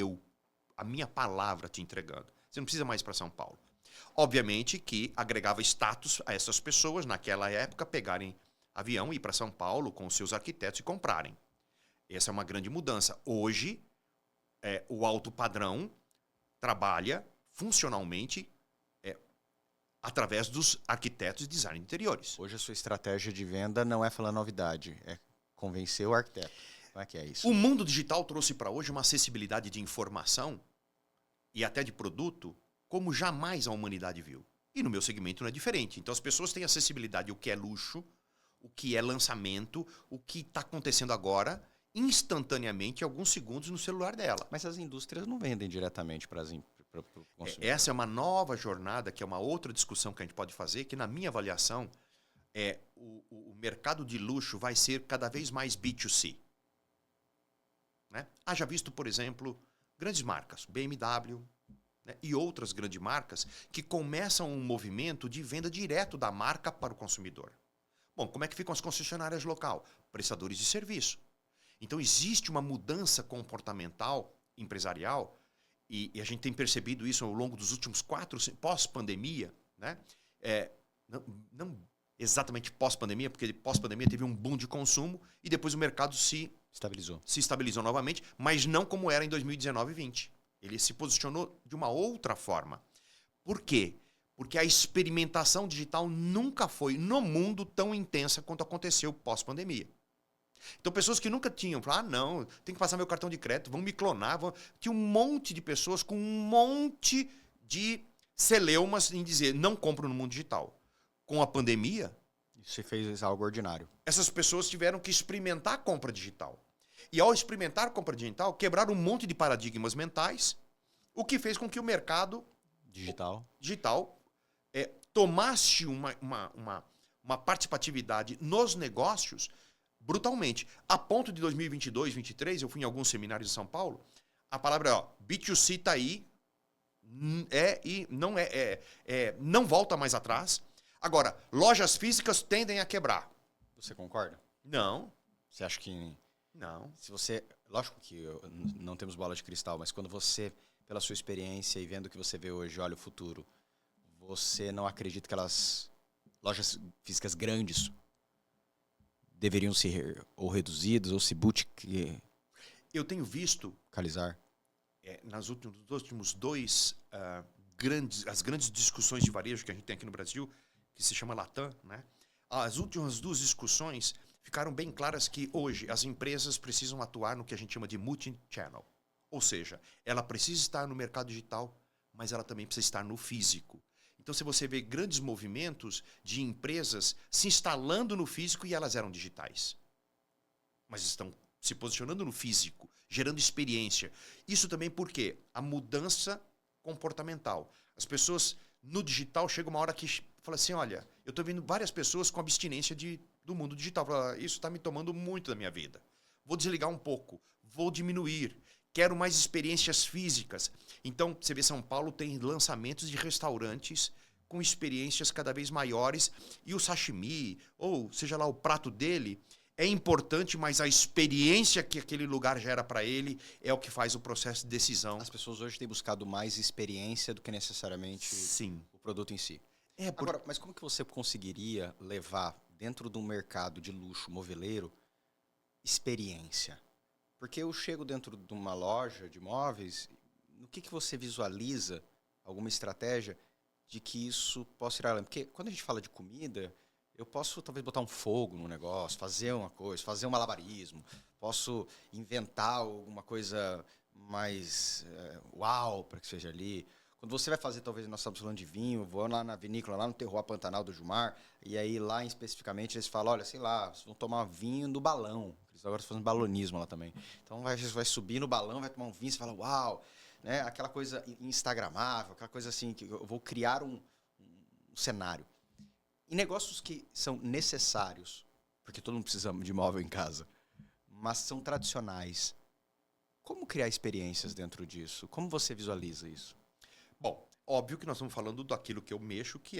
a minha palavra te entregando. Você não precisa mais para São Paulo. Obviamente que agregava status a essas pessoas, naquela época, pegarem avião e ir para São Paulo com os seus arquitetos e comprarem. Essa é uma grande mudança. Hoje, o alto padrão trabalha funcionalmente através dos arquitetos de design de interiores. Hoje a sua estratégia de venda não é falar novidade, é convencer o arquiteto. Como é que é isso? O mundo digital trouxe para hoje uma acessibilidade de informação e até de produto como jamais a humanidade viu. E no meu segmento não é diferente. Então as pessoas têm acessibilidade ao que é luxo, o que é lançamento, o que está acontecendo agora, instantaneamente, em alguns segundos no celular dela. Mas as indústrias não vendem diretamente para o consumidor. Essa é uma nova jornada, que é uma outra discussão que a gente pode fazer, que na minha avaliação, o mercado de luxo vai ser cada vez mais B2C. Né? Haja visto, por exemplo, grandes marcas, BMW, né, e outras grandes marcas que começam um movimento de venda direto da marca para o consumidor. Bom, como é que ficam as concessionárias local? Prestadores de serviço. Então existe uma mudança comportamental, empresarial, e a gente tem percebido isso ao longo dos últimos 4, pós-pandemia, né? Não exatamente pós-pandemia, porque pós-pandemia teve um boom de consumo e depois o mercado se estabilizou novamente, mas não como era em 2019 e 2020. Ele se posicionou de uma outra forma. Por quê? Porque a experimentação digital nunca foi, no mundo, tão intensa quanto aconteceu pós-pandemia. Então, pessoas que nunca tinham, não, tem que passar meu cartão de crédito, vão me clonar. Tinha um monte de pessoas com um monte de celeumas em dizer, não compro no mundo digital. Com a pandemia... Você fez algo ordinário. Essas pessoas tiveram que experimentar a compra digital. E ao experimentar a compra digital, quebraram um monte de paradigmas mentais, o que fez com que o mercado digital tomasse uma participatividade nos negócios brutalmente. A ponto de 2022, 2023, eu fui em alguns seminários em São Paulo, a palavra B2C está aí, e não volta mais atrás. Agora, lojas físicas tendem a quebrar. Você concorda? Não. Você acha que... Não. Se você... Lógico que não temos bola de cristal, mas quando você, pela sua experiência e vendo o que você vê hoje, olha o futuro, você não acredita que aquelas lojas físicas grandes deveriam ser ou reduzidas ou se boutique... Eu tenho visto... Localizar. Nos últimos as grandes discussões de varejo que a gente tem aqui no Brasil, que se chama Latam, né? As últimas 2 discussões ficaram bem claras que hoje as empresas precisam atuar no que a gente chama de multi-channel. Ou seja, ela precisa estar no mercado digital, mas ela também precisa estar no físico. Então, se você vê grandes movimentos de empresas se instalando no físico e elas eram digitais, mas estão se posicionando no físico, gerando experiência. Isso também porque a mudança comportamental. As pessoas no digital chega uma hora que fala assim, olha, eu estou vendo várias pessoas com abstinência do mundo digital. Isso está me tomando muito da minha vida. Vou desligar um pouco, vou diminuir, quero mais experiências físicas. Então, você vê, São Paulo tem lançamentos de restaurantes com experiências cada vez maiores e o sashimi, ou seja lá o prato dele, é importante, mas a experiência que aquele lugar gera para ele é o que faz o processo de decisão. As pessoas hoje têm buscado mais experiência do que necessariamente Sim. o produto em si. Agora, mas como que você conseguiria levar dentro de um mercado de luxo moveleiro experiência? Porque eu chego dentro de uma loja de móveis, no que você visualiza alguma estratégia de que isso possa ir além? Porque quando a gente fala de comida... Eu posso talvez botar um fogo no negócio, fazer uma coisa, fazer um malabarismo, posso inventar alguma coisa mais uau para que seja ali. Quando você vai fazer, talvez nós estamos falando de vinho, vou lá na vinícola, lá no Terroir Pantanal do Jumar, e aí lá especificamente eles falam, olha, sei lá, vocês vão tomar vinho no balão. Eles agora estão fazendo balonismo lá também. Então você vai subir no balão, vai tomar um vinho, você fala, uau, né? Aquela coisa instagramável, aquela coisa assim, que eu vou criar um cenário. Em negócios que são necessários, porque todo mundo precisa de imóvel em casa, mas são tradicionais, como criar experiências dentro disso? Como você visualiza isso? Bom, óbvio que nós estamos falando daquilo que eu mexo, que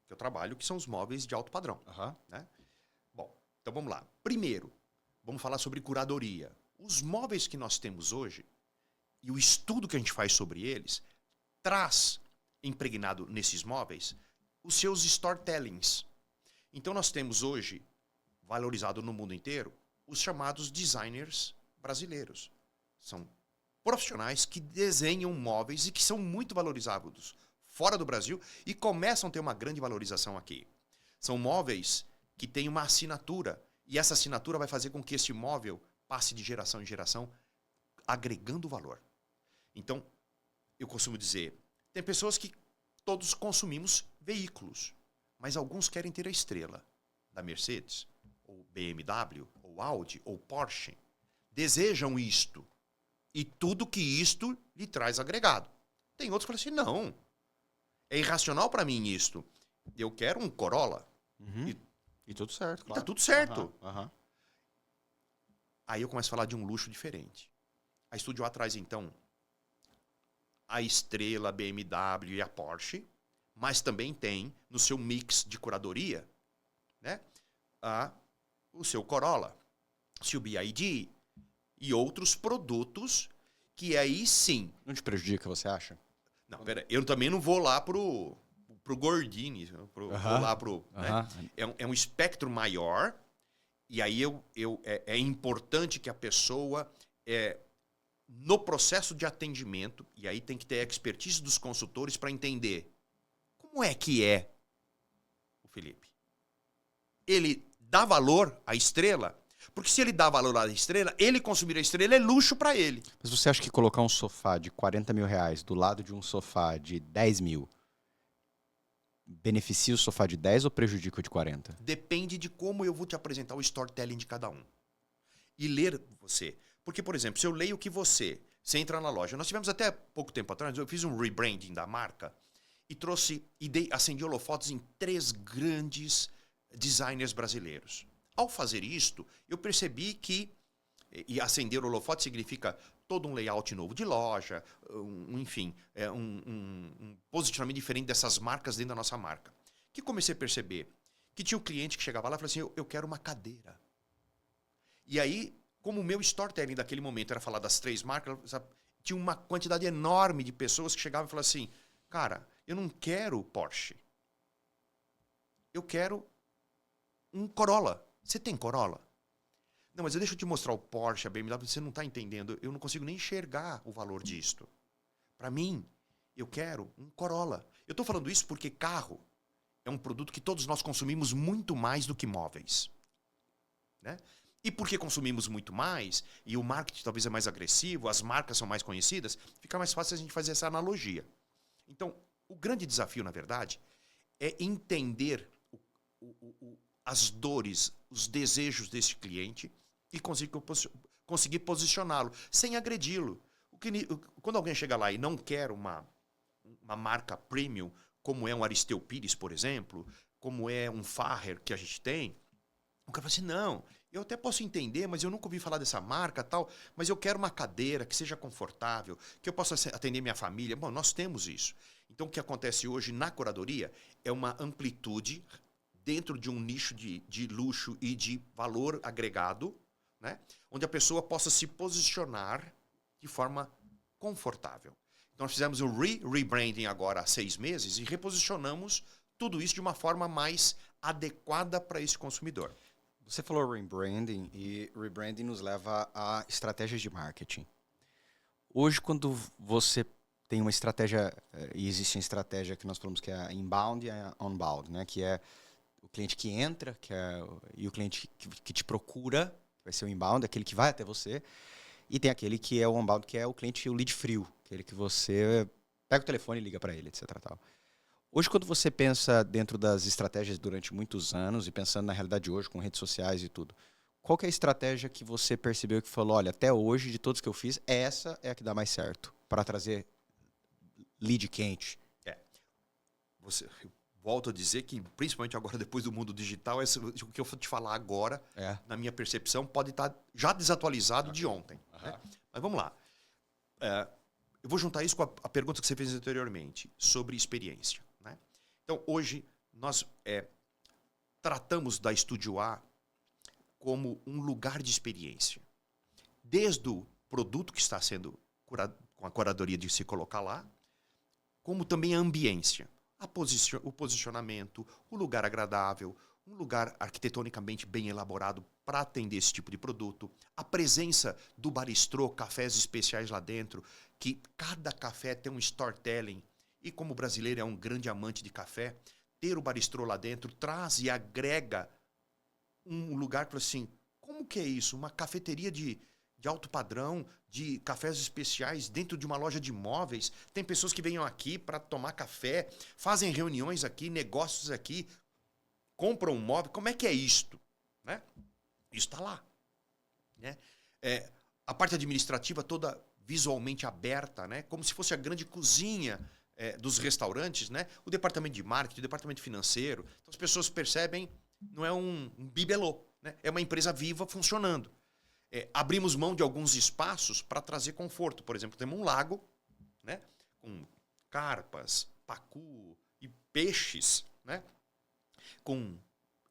eu trabalho, que são os móveis de alto padrão. Né? Bom, então vamos lá. Primeiro, vamos falar sobre curadoria. Os móveis que nós temos hoje, e o estudo que a gente faz sobre eles, traz impregnado nesses móveis os seus storytellings. Então nós temos hoje, valorizado no mundo inteiro, os chamados designers brasileiros. São profissionais que desenham móveis e que são muito valorizados fora do Brasil e começam a ter uma grande valorização aqui. São móveis que têm uma assinatura e essa assinatura vai fazer com que este móvel passe de geração em geração, agregando valor. Então, eu costumo dizer, tem pessoas que todos consumimos veículos, mas alguns querem ter a estrela da Mercedes, ou BMW, ou Audi, ou Porsche. Desejam isto. E tudo que isto lhe traz agregado. Tem outros que falam assim, não, é irracional para mim isto. Eu quero um Corolla. E tudo certo, claro. E tá tudo certo. Uhum. Aí eu começo a falar de um luxo diferente. A Studio A traz, então, a estrela, a BMW e a Porsche, mas também tem, no seu mix de curadoria, né, o seu Corolla, o seu BYD e outros produtos que aí sim... Não te prejudica, você acha? Não, pera, eu também não vou lá pro Gordini, vou lá pro... Né? É um espectro maior e aí é importante que a pessoa... no processo de atendimento, e aí tem que ter a expertise dos consultores para entender como é que é o Felipe. Ele dá valor à estrela, porque se ele dá valor à estrela, ele consumir a estrela é luxo para ele. Mas você acha que colocar um sofá de 40 mil reais do lado de um sofá de 10 mil beneficia o sofá de 10 ou prejudica o de 40? Depende de como eu vou te apresentar o storytelling de cada um. E ler você... Porque, por exemplo, se eu leio que você entra na loja, nós tivemos até pouco tempo atrás, eu fiz um rebranding da marca e acendi holofotes em 3 grandes designers brasileiros. Ao fazer isto, eu percebi que, e acender o holofote significa todo um layout novo de loja, enfim, um posicionamento diferente dessas marcas dentro da nossa marca. Que comecei a perceber que tinha um cliente que chegava lá e falava assim, eu quero uma cadeira. E aí, como o meu storytelling daquele momento era falar das 3 marcas, sabe, tinha uma quantidade enorme de pessoas que chegavam e falavam assim, cara, eu não quero Porsche. Eu quero um Corolla. Você tem Corolla? Não, mas deixa eu te mostrar o Porsche, a BMW, você não está entendendo. Eu não consigo nem enxergar o valor disto. Para mim, eu quero um Corolla. Eu estou falando isso porque carro é um produto que todos nós consumimos muito mais do que móveis. Né? E porque consumimos muito mais, e o marketing talvez é mais agressivo, as marcas são mais conhecidas, fica mais fácil a gente fazer essa analogia. Então, o grande desafio, na verdade, é entender as dores, os desejos desse cliente e conseguir posicioná-lo, sem agredi-lo. Quando alguém chega lá e não quer uma marca premium, como é um Aristeu Pires, por exemplo, como é um Farrer que a gente tem, o cara fala assim, não, eu até posso entender, mas eu nunca ouvi falar dessa marca tal, mas eu quero uma cadeira que seja confortável, que eu possa atender minha família. Bom, nós temos isso. Então, o que acontece hoje na curadoria é uma amplitude dentro de um nicho de luxo e de valor agregado, né? Onde a pessoa possa se posicionar de forma confortável. Então, nós fizemos o rebranding agora há 6 meses e reposicionamos tudo isso de uma forma mais adequada para esse consumidor. Você falou rebranding, e rebranding nos leva a estratégias de marketing. Hoje, quando você tem uma estratégia, e existe uma estratégia que nós falamos que é a inbound e a onbound, né? Que é o cliente que entra, e o cliente que te procura, que vai ser o inbound, aquele que vai até você, e tem aquele que é o onbound, que é o cliente, o lead frio, aquele que você pega o telefone e liga para ele, etc. Tal. Hoje, quando você pensa dentro das estratégias durante muitos anos, e pensando na realidade hoje, com redes sociais e tudo, qual que é a estratégia que você percebeu que falou, olha, até hoje, de todos que eu fiz, essa é a que dá mais certo, para trazer lead quente? Eu volto a dizer que, principalmente agora, depois do mundo digital, o que eu vou te falar agora, na minha percepção, pode estar já desatualizado de ontem. Né? Mas vamos lá. Eu vou juntar isso com a pergunta que você fez anteriormente, sobre experiência. Né? Então, hoje, nós tratamos da Estúdio A como um lugar de experiência. Desde o produto que está sendo curado, com a curadoria de se colocar lá, como também a ambiência. O posicionamento, o lugar agradável, um lugar arquitetonicamente bem elaborado para atender esse tipo de produto, a presença do baristrô, cafés especiais lá dentro, que cada café tem um storytelling, e como o brasileiro é um grande amante de café, ter o baristrô lá dentro traz e agrega um lugar para assim, como que é isso? Uma cafeteria de alto padrão, de cafés especiais dentro de uma loja de móveis. Tem pessoas que vêm aqui para tomar café, fazem reuniões aqui, negócios aqui, compram um móvel. Como é que é isto? Né? Isso está lá. Né? A parte administrativa toda visualmente aberta, né? Como se fosse a grande cozinha dos restaurantes, né? O departamento de marketing, o departamento financeiro. Então as pessoas percebem, não é um bibelô, né? É uma empresa viva funcionando. Abrimos mão de alguns espaços para trazer conforto. Por exemplo, temos um lago, né, com carpas, pacu e peixes, né, com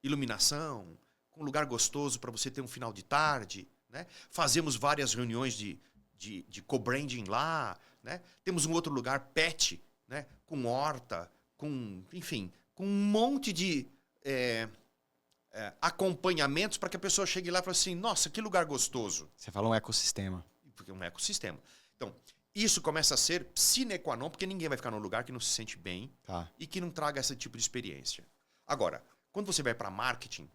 iluminação, com um lugar gostoso para você ter um final de tarde. Né? Fazemos várias reuniões de co-branding lá. Né? Temos um outro lugar, pet, né, com horta, enfim, com um monte de acompanhamentos para que a pessoa chegue lá e fale assim, nossa, que lugar gostoso. Você fala um ecossistema. Porque é um ecossistema. Então, isso começa a ser sine qua non, porque ninguém vai ficar num lugar que não se sente bem e que não traga esse tipo de experiência. Agora, quando você vai para marketing,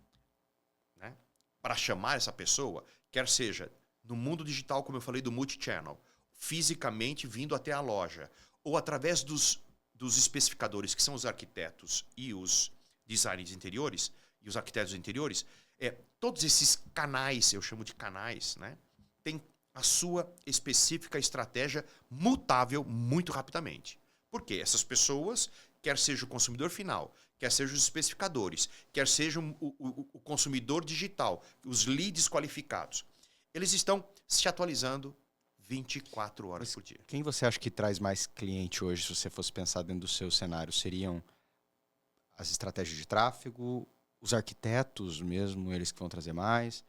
né, para chamar essa pessoa, quer seja no mundo digital, como eu falei, do multichannel, fisicamente vindo até a loja, ou através dos especificadores, que são os arquitetos e os designers de interiores, e os arquitetos interiores, todos esses canais, eu chamo de canais, né, tem a sua específica estratégia mutável muito rapidamente. Por quê? Essas pessoas, quer seja o consumidor final, quer sejam os especificadores, quer seja o consumidor digital, os leads qualificados, eles estão se atualizando 24 horas por dia. Quem você acha que traz mais cliente hoje, se você fosse pensar dentro do seu cenário? Seriam as estratégias de tráfego, os arquitetos mesmo, eles que vão trazer mais,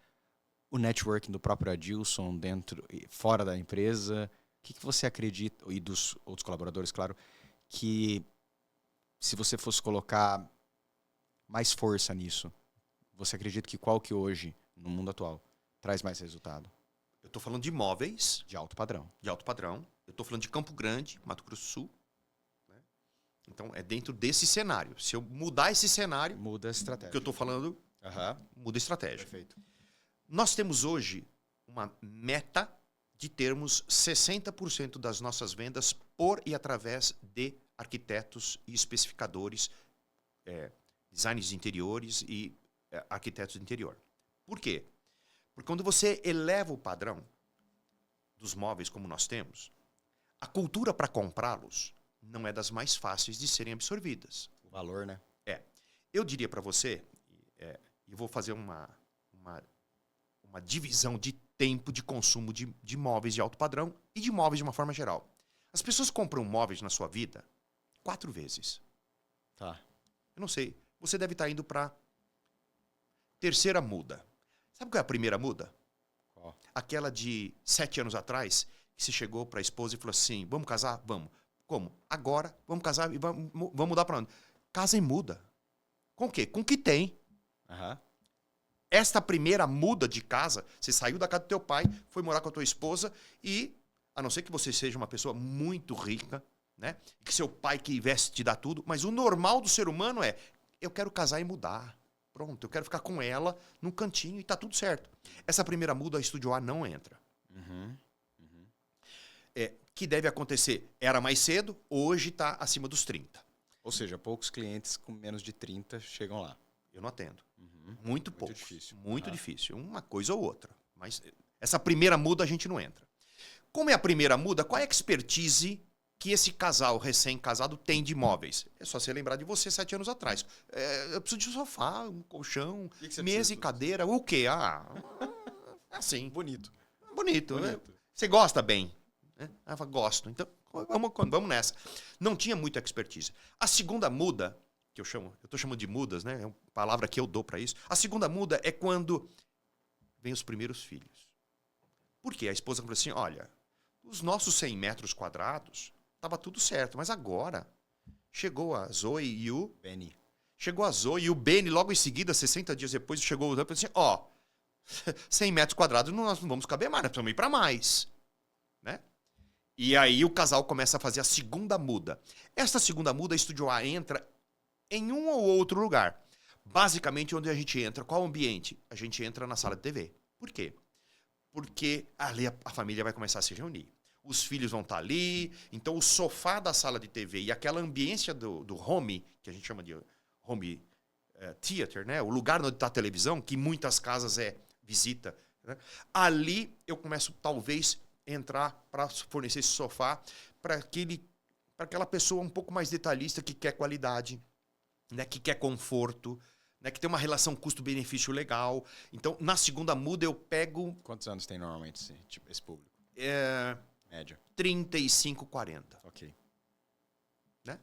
o networking do próprio Adilson dentro e fora da empresa? O que você acredita, e dos outros colaboradores, claro, que se você fosse colocar mais força nisso, você acredita que qual que hoje, no mundo atual, traz mais resultado? Eu estou falando de imóveis De alto padrão. de alto padrão. Eu estou falando de Campo Grande, Mato Grosso do Sul. Né? Então, é dentro desse cenário. Se eu mudar esse cenário, Muda a o estratégia. que eu estou falando, muda a estratégia. Perfeito. Nós temos hoje uma meta de termos 60% das nossas vendas por e através de arquitetos e especificadores, designers de interiores e arquitetos de interior. Por quê? Porque quando você eleva o padrão dos móveis como nós temos, a cultura para comprá-los não é das mais fáceis de serem absorvidas. O valor, né? Eu diria para você, e vou fazer uma divisão de tempo de consumo de móveis de alto padrão e de móveis de uma forma geral. As pessoas compram móveis na sua vida 4 vezes. Tá. Eu não sei, você deve estar indo para terceira muda. Sabe qual é a primeira muda? Qual? Aquela de 7 anos atrás, que você chegou para a esposa e falou assim, vamos casar? Vamos. Como? Agora, vamos casar e vamos mudar para onde? Casa e muda. Com o quê? Com o que tem. Esta primeira muda de casa, você saiu da casa do teu pai, foi morar com a tua esposa e, a não ser que você seja uma pessoa muito rica, né? Que seu pai que investe te dá tudo, mas o normal do ser humano é, eu quero casar e mudar. Pronto, eu quero ficar com ela num cantinho e tá tudo certo. Essa primeira muda, a Estúdio A não entra. Que deve acontecer, era mais cedo, hoje está acima dos 30. Ou seja, poucos clientes com menos de 30 chegam lá. Eu não atendo. Muito pouco. Difícil. Muito difícil. Uma coisa ou outra. Mas essa primeira muda a gente não entra. Como é a primeira muda, qual é a expertise que esse casal recém-casado tem de imóveis? É só você lembrar de você 7 anos atrás. Eu preciso de um sofá, um colchão, mesa e cadeira. O quê? Assim. Bonito. Bonito. Né? Você gosta bem? Ela fala, gosto. Então, vamos nessa. Não tinha muita expertise. A segunda muda, que eu estou chamando de mudas, né? É uma palavra que eu dou para isso. A segunda muda é quando vem os primeiros filhos. Por quê? A esposa falou assim, olha, os nossos 100 metros quadrados, estava tudo certo, mas agora chegou a Zoe e o Benny. Chegou a Zoe e o Benny, logo em seguida, 60 dias depois, chegou o Dan e falou assim, 100 metros quadrados nós não vamos caber mais, nós precisamos ir para mais. Né? E aí o casal começa a fazer a segunda muda. Esta segunda muda, a Estúdio A entra em um ou outro lugar. Basicamente, onde a gente entra, qual ambiente? A gente entra na sala de TV. Por quê? Porque ali a família vai começar a se reunir. Os filhos vão estar ali, então o sofá da sala de TV e aquela ambiência do home, que a gente chama de home theater, né? O lugar onde está a televisão, que em muitas casas é visita. Né? Ali eu começo, talvez, entrar para fornecer esse sofá para aquela pessoa um pouco mais detalhista que quer qualidade, né? Que quer conforto, né? Que tem uma relação custo-benefício legal. Então, na segunda muda, eu pego... Quantos anos tem normalmente esse público? Média. 35, 40. Ok. Né?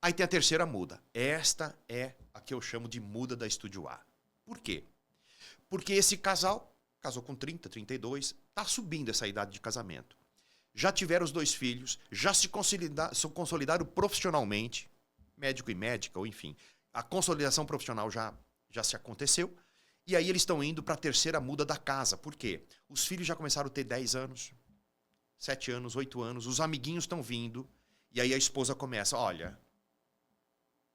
Aí tem a terceira muda. Esta é a que eu chamo de muda da Estúdio A. Por quê? Porque esse casal casou com 30, 32, está subindo essa idade de casamento. Já tiveram os 2 filhos, já se consolidaram profissionalmente, médico e médica, ou enfim. A consolidação profissional já se aconteceu. E aí eles estão indo para a terceira muda da casa. Por quê? Os filhos já começaram a ter 10 anos, 7 anos, 8 anos. Os amiguinhos estão vindo. E aí a esposa começa, olha,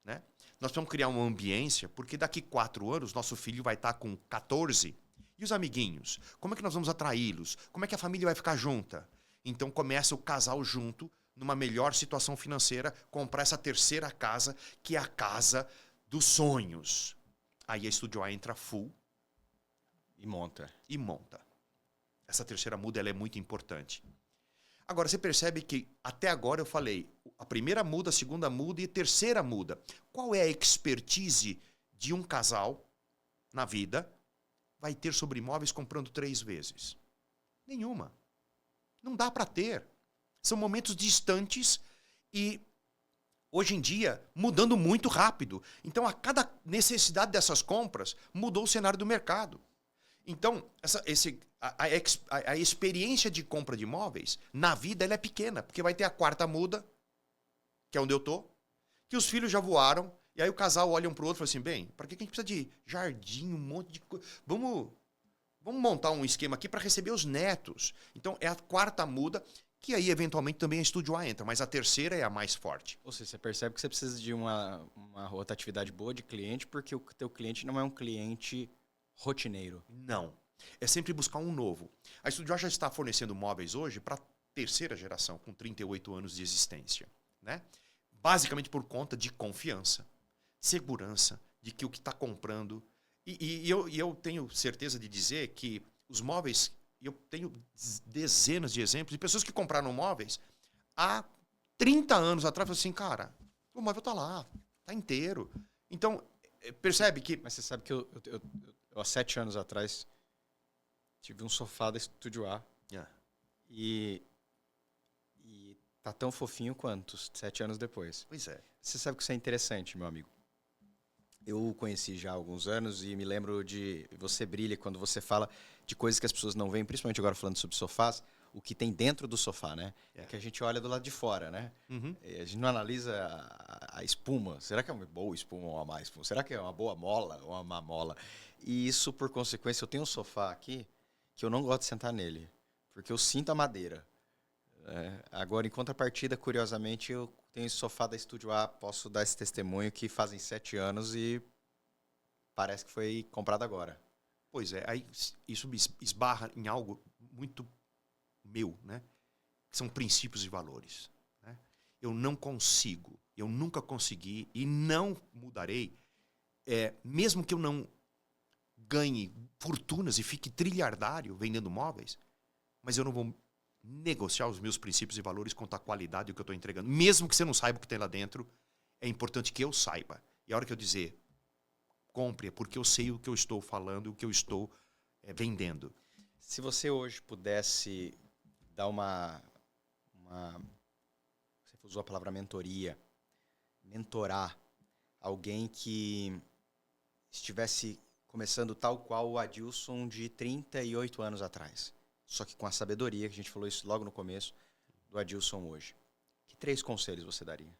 né? Nós precisamos criar uma ambiência, porque daqui 4 anos nosso filho vai estar com 14. E os amiguinhos? Como é que nós vamos atraí-los? Como é que a família vai ficar junta? Então começa o casal junto, numa melhor situação financeira, comprar essa terceira casa, que é a casa dos sonhos. Aí a Estúdio A entra full. E monta. Essa terceira muda ela é muito importante. Agora, você percebe que até agora eu falei, a primeira muda, a segunda muda e a terceira muda. Qual é a expertise de um casal na vida vai ter sobre imóveis comprando 3 vezes? Nenhuma. Não dá para ter. São momentos distantes e, hoje em dia, mudando muito rápido. Então, a cada necessidade dessas compras, mudou o cenário do mercado. Então, a experiência de compra de imóveis, na vida, ela é pequena, porque vai ter a quarta muda, que é onde eu tô, que os filhos já voaram, e aí o casal olha um pro outro e fala assim, bem, para que a gente precisa de jardim, um monte de coisa? Vamos montar um esquema aqui para receber os netos. Então, é a quarta muda, que aí, eventualmente, também a Estúdio A entra, mas a terceira é a mais forte. Ou seja, você percebe que você precisa de uma rotatividade boa de cliente, porque o teu cliente não é um cliente rotineiro. Não. É sempre buscar um novo. A Estúdio A já está fornecendo móveis hoje para a terceira geração, com 38 anos de existência, né? Basicamente por conta de confiança, segurança, de que o que está comprando... E eu tenho certeza de dizer que os móveis... Eu tenho dezenas de exemplos de pessoas que compraram móveis há 30 anos atrás. Falaram assim, cara, o móvel está lá, está inteiro. Então, percebe que... Mas você sabe que eu há 7 anos atrás, tive um sofá da Estúdio A. Yeah. E tá tão fofinho quanto 7 anos depois. Pois é. Você sabe que isso é interessante, meu amigo. Eu o conheci já há alguns anos e me lembro de... Você brilha quando você fala de coisas que as pessoas não veem, principalmente agora falando sobre sofás, o que tem dentro do sofá, né? Yeah. Que a gente olha do lado de fora, né? Uhum. A gente não analisa a espuma. Será que é uma boa espuma ou uma má espuma? Será que é uma boa mola ou uma má mola? E isso, por consequência, eu tenho um sofá aqui que eu não gosto de sentar nele, porque eu sinto a madeira. Agora, em contrapartida, curiosamente, eu tenho esse sofá da Estúdio A, posso dar esse testemunho que fazem 7 anos e parece que foi comprado agora. Pois é, aí isso me esbarra em algo muito meu, né? Que são princípios e valores. Né? Eu não consigo, eu nunca consegui e não mudarei, mesmo que eu não ganhe fortunas e fique trilhardário vendendo móveis, mas eu não vou negociar os meus princípios e valores quanto à qualidade do que eu estou entregando. Mesmo que você não saiba o que tem lá dentro, é importante que eu saiba. E a hora que eu dizer, compre, é porque eu sei o que eu estou falando, o que eu estou vendendo. Se você hoje pudesse dar você usou a palavra mentorar alguém que estivesse começando tal qual o Adilson de 38 anos atrás, só que com a sabedoria, que a gente falou isso logo no começo, do Adilson hoje. Que 3 conselhos você daria?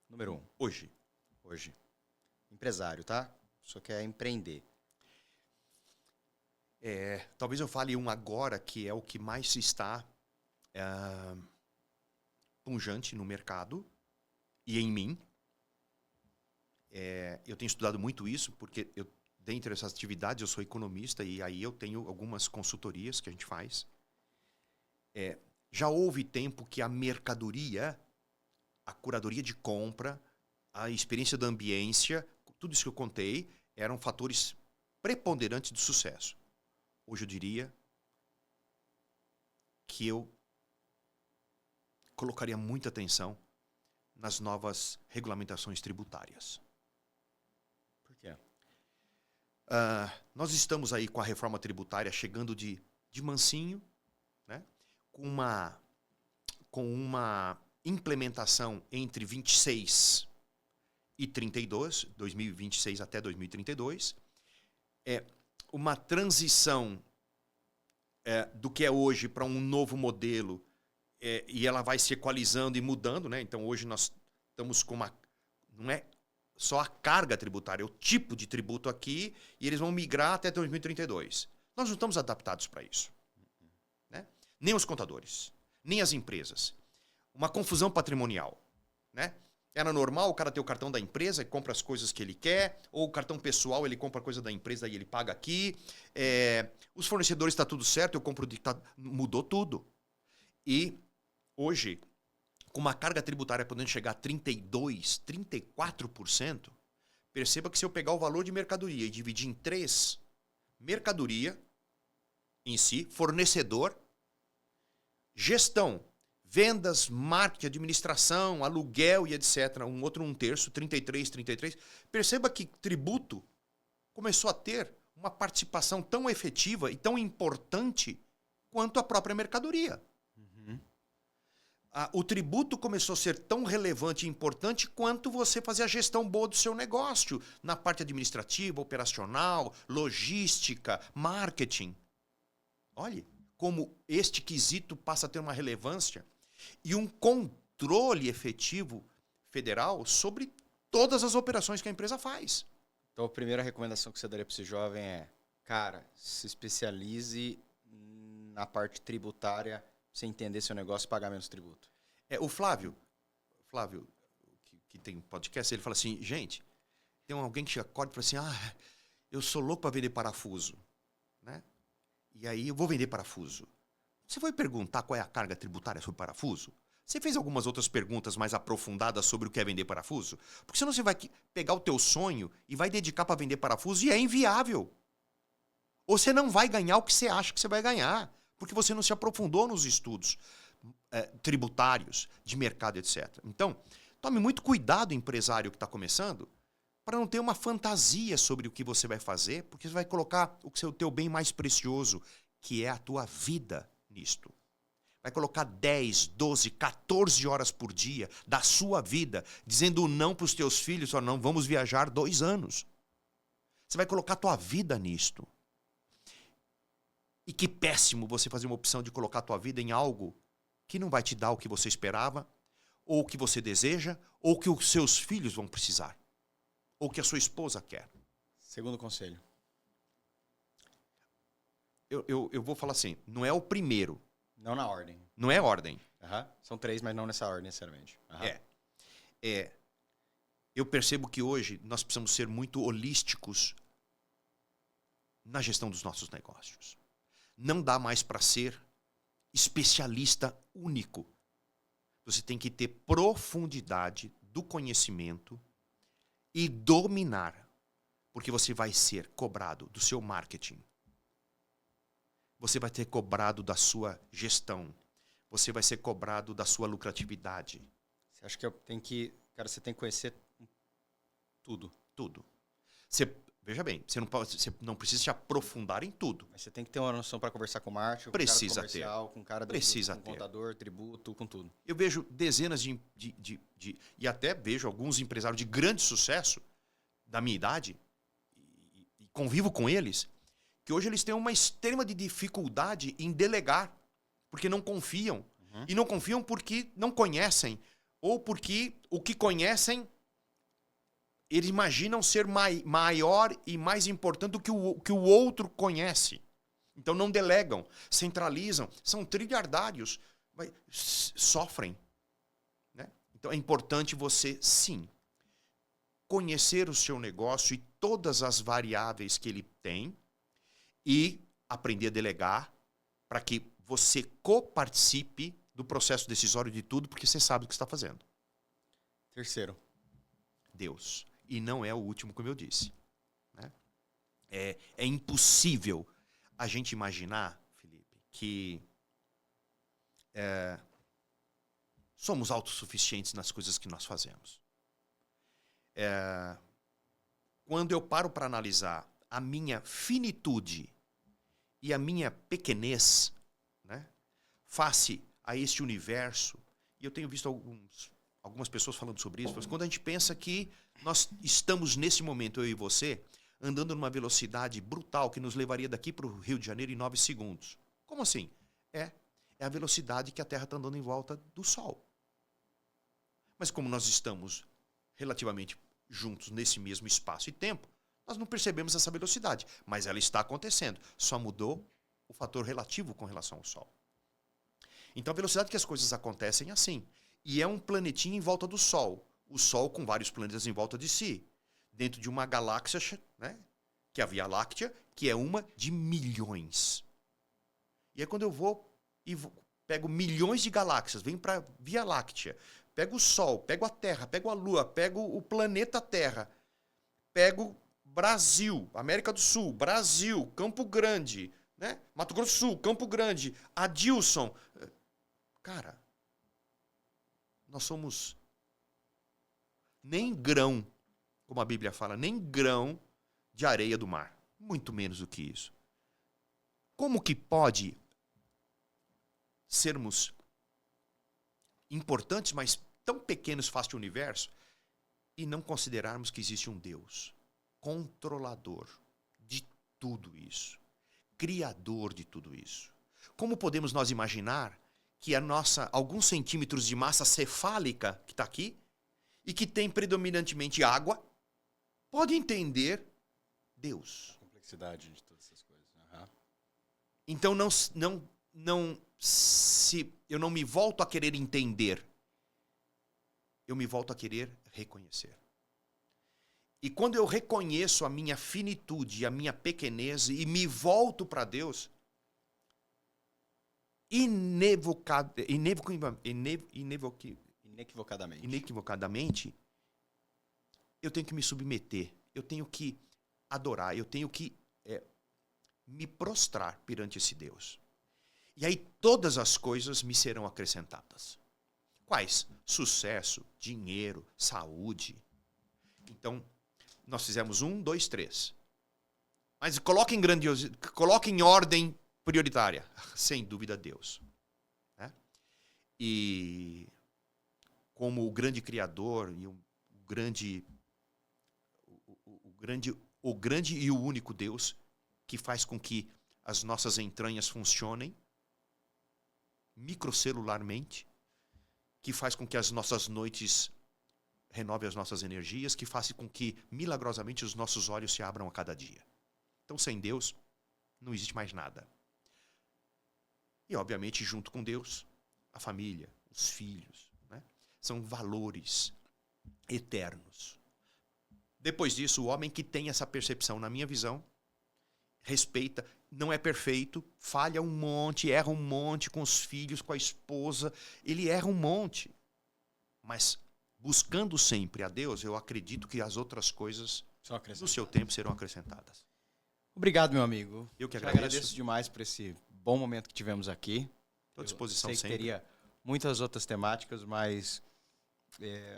Número 1. Hoje. Empresário, tá? Só quer empreender. Talvez eu fale um agora que é o que mais está pungente no mercado e em mim. Eu tenho estudado muito isso, porque dentre essas atividades eu sou economista e aí eu tenho algumas consultorias que a gente faz. Já houve tempo que a mercadoria, a curadoria de compra, a experiência da ambiência, tudo isso que eu contei, eram fatores preponderantes do sucesso. Hoje eu diria que eu colocaria muita atenção nas novas regulamentações tributárias. Por quê? Nós estamos aí com a reforma tributária chegando de mansinho, né? com uma implementação entre 26 e 32, 2026 até 2032, uma transição do que é hoje para um novo modelo, e ela vai se equalizando e mudando, né? Então hoje nós estamos com não é só a carga tributária, é o tipo de tributo aqui, e eles vão migrar até 2032. Nós não estamos adaptados para isso. Né? Nem os contadores, nem as empresas. Uma confusão patrimonial. Né? Era normal o cara ter o cartão da empresa e compra as coisas que ele quer, ou o cartão pessoal, ele compra a coisa da empresa e ele paga aqui. Os fornecedores está tudo certo, eu compro mudou tudo. E hoje, com uma carga tributária podendo chegar a 32%, 34%, perceba que se eu pegar o valor de mercadoria e dividir em 3, mercadoria em si, fornecedor, gestão vendas, marketing, administração, aluguel e etc. Um outro 1/3, 33. Perceba que tributo começou a ter uma participação tão efetiva e tão importante quanto a própria mercadoria. O tributo começou a ser tão relevante e importante quanto você fazer a gestão boa do seu negócio, na parte administrativa, operacional, logística, marketing. Olhe como este quesito passa a ter uma relevância e um controle efetivo federal sobre todas as operações que a empresa faz. Então, a primeira recomendação que você daria para esse jovem é, cara, se especialize na parte tributária, você entender seu negócio e pagar menos tributo. O Flávio que tem um podcast, ele fala assim, gente, tem alguém que acorda e fala assim, eu sou louco para vender parafuso, né? E aí eu vou vender parafuso. Você vai perguntar qual é a carga tributária sobre parafuso? Você fez algumas outras perguntas mais aprofundadas sobre o que é vender parafuso? Porque senão você vai pegar o teu sonho e vai dedicar para vender parafuso e é inviável. Ou você não vai ganhar o que você acha que você vai ganhar, porque você não se aprofundou nos estudos tributários, de mercado, etc. Então, tome muito cuidado, empresário que está começando, para não ter uma fantasia sobre o que você vai fazer, porque você vai colocar o teu bem mais precioso, que é a tua vida nisto. Vai colocar 10, 12, 14 horas por dia da sua vida, dizendo não para os teus filhos, ou não, vamos viajar 2 anos. Você vai colocar a tua vida nisto. E que péssimo você fazer uma opção de colocar a tua vida em algo que não vai te dar o que você esperava, ou o que você deseja, ou o que os seus filhos vão precisar, ou o que a sua esposa quer. Segundo conselho. Eu vou falar assim, não é o primeiro. Não na ordem. Não é ordem. São 3, mas não nessa ordem, necessariamente. Eu percebo que hoje nós precisamos ser muito holísticos na gestão dos nossos negócios. Não dá mais para ser especialista único. Você tem que ter profundidade do conhecimento e dominar, porque você vai ser cobrado do seu marketing. Você vai ter cobrado da sua gestão. Você vai ser cobrado da sua lucratividade. Você acha que você tem que conhecer tudo? Tudo. Veja bem, você não precisa se aprofundar em tudo. Mas você tem que ter uma noção para conversar com o marketing, com o cara comercial, com o cara com contador, tributo, com tudo. Eu vejo dezenas e até vejo alguns empresários de grande sucesso da minha idade, e convivo com eles, que hoje eles têm uma extrema de dificuldade em delegar, porque não confiam. E não confiam porque não conhecem, ou porque o que conhecem eles imaginam ser maior e mais importante do que o outro conhece. Então não delegam, centralizam, são trilhardários, sofrem. Né? Então é importante você, sim, conhecer o seu negócio e todas as variáveis que ele tem e aprender a delegar para que você coparticipe do processo decisório de tudo, porque você sabe o que está fazendo. Terceiro. Deus. E não é o último, como eu disse. Né? É impossível a gente imaginar, Felipe, que somos autossuficientes nas coisas que nós fazemos. Quando eu paro para analisar a minha finitude e a minha pequenez, né, face a este universo, e eu tenho visto algumas pessoas falando sobre isso, mas quando a gente pensa que nós estamos nesse momento, eu e você, andando numa velocidade brutal que nos levaria daqui para o Rio de Janeiro em 9 segundos. Como assim? É a velocidade que a Terra está andando em volta do Sol. Mas como nós estamos relativamente juntos nesse mesmo espaço e tempo, nós não percebemos essa velocidade, mas ela está acontecendo. Só mudou o fator relativo com relação ao Sol. Então a velocidade que as coisas acontecem é assim. E é um planetinha em volta do Sol. O Sol com vários planetas em volta de si. Dentro de uma galáxia, né, que é a Via Láctea, que é uma de milhões. E aí quando eu pego milhões de galáxias, venho para a Via Láctea, pego o Sol, pego a Terra, pego a Lua, pego o planeta Terra, pego Brasil, América do Sul, Brasil, Campo Grande, né, Mato Grosso do Sul, Campo Grande, Adilson. Cara, nós somos nem grão, como a Bíblia fala, nem grão de areia do mar. Muito menos do que isso. Como que pode sermos importantes, mas tão pequenos face ao universo, e não considerarmos que existe um Deus controlador de tudo isso, criador de tudo isso? Como podemos nós imaginar que a nossa, alguns centímetros de massa cefálica que está aqui, e que tem predominantemente água, pode entender Deus? A complexidade de todas essas coisas. Uhum. Então, se eu não me volto a querer entender, eu me volto a querer reconhecer. E quando eu reconheço a minha finitude, a minha pequenez e me volto para Deus, inequivocadamente, eu tenho que me submeter, eu tenho que adorar, eu tenho que me prostrar perante esse Deus. E aí todas as coisas me serão acrescentadas. Quais? Sucesso, dinheiro, saúde. Então, nós fizemos 1, 2, 3. Mas coloque em ordem prioritária. Sem dúvida, Deus. Né? E como o grande Criador e o grande e o único Deus que faz com que as nossas entranhas funcionem microcelularmente, que faz com que as nossas noites renovem as nossas energias, que faz com que, milagrosamente, os nossos olhos se abram a cada dia. Então, sem Deus, não existe mais nada. E, obviamente, junto com Deus, a família, os filhos, né? São valores eternos. Depois disso, o homem que tem essa percepção, na minha visão, respeita, não é perfeito, falha um monte, erra um monte com os filhos, com a esposa, ele erra um monte. Mas, buscando sempre a Deus, eu acredito que as outras coisas, no seu tempo, serão acrescentadas. Obrigado, meu amigo. Eu que agradeço demais por esse bom momento que tivemos aqui. Estou à disposição sempre. sempre. Teria muitas outras temáticas, mas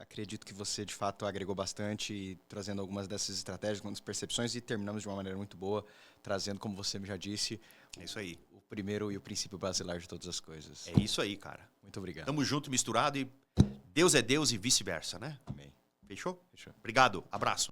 acredito que você, de fato, agregou bastante, trazendo algumas dessas estratégias, algumas percepções, e terminamos de uma maneira muito boa, trazendo, como você já disse, é isso aí. O primeiro e o princípio basilar de todas as coisas. É isso aí, cara. Muito obrigado. Tamo junto, misturado, e Deus é Deus e vice-versa, né? Amém. Fechou? Fechou. Obrigado. Abraço.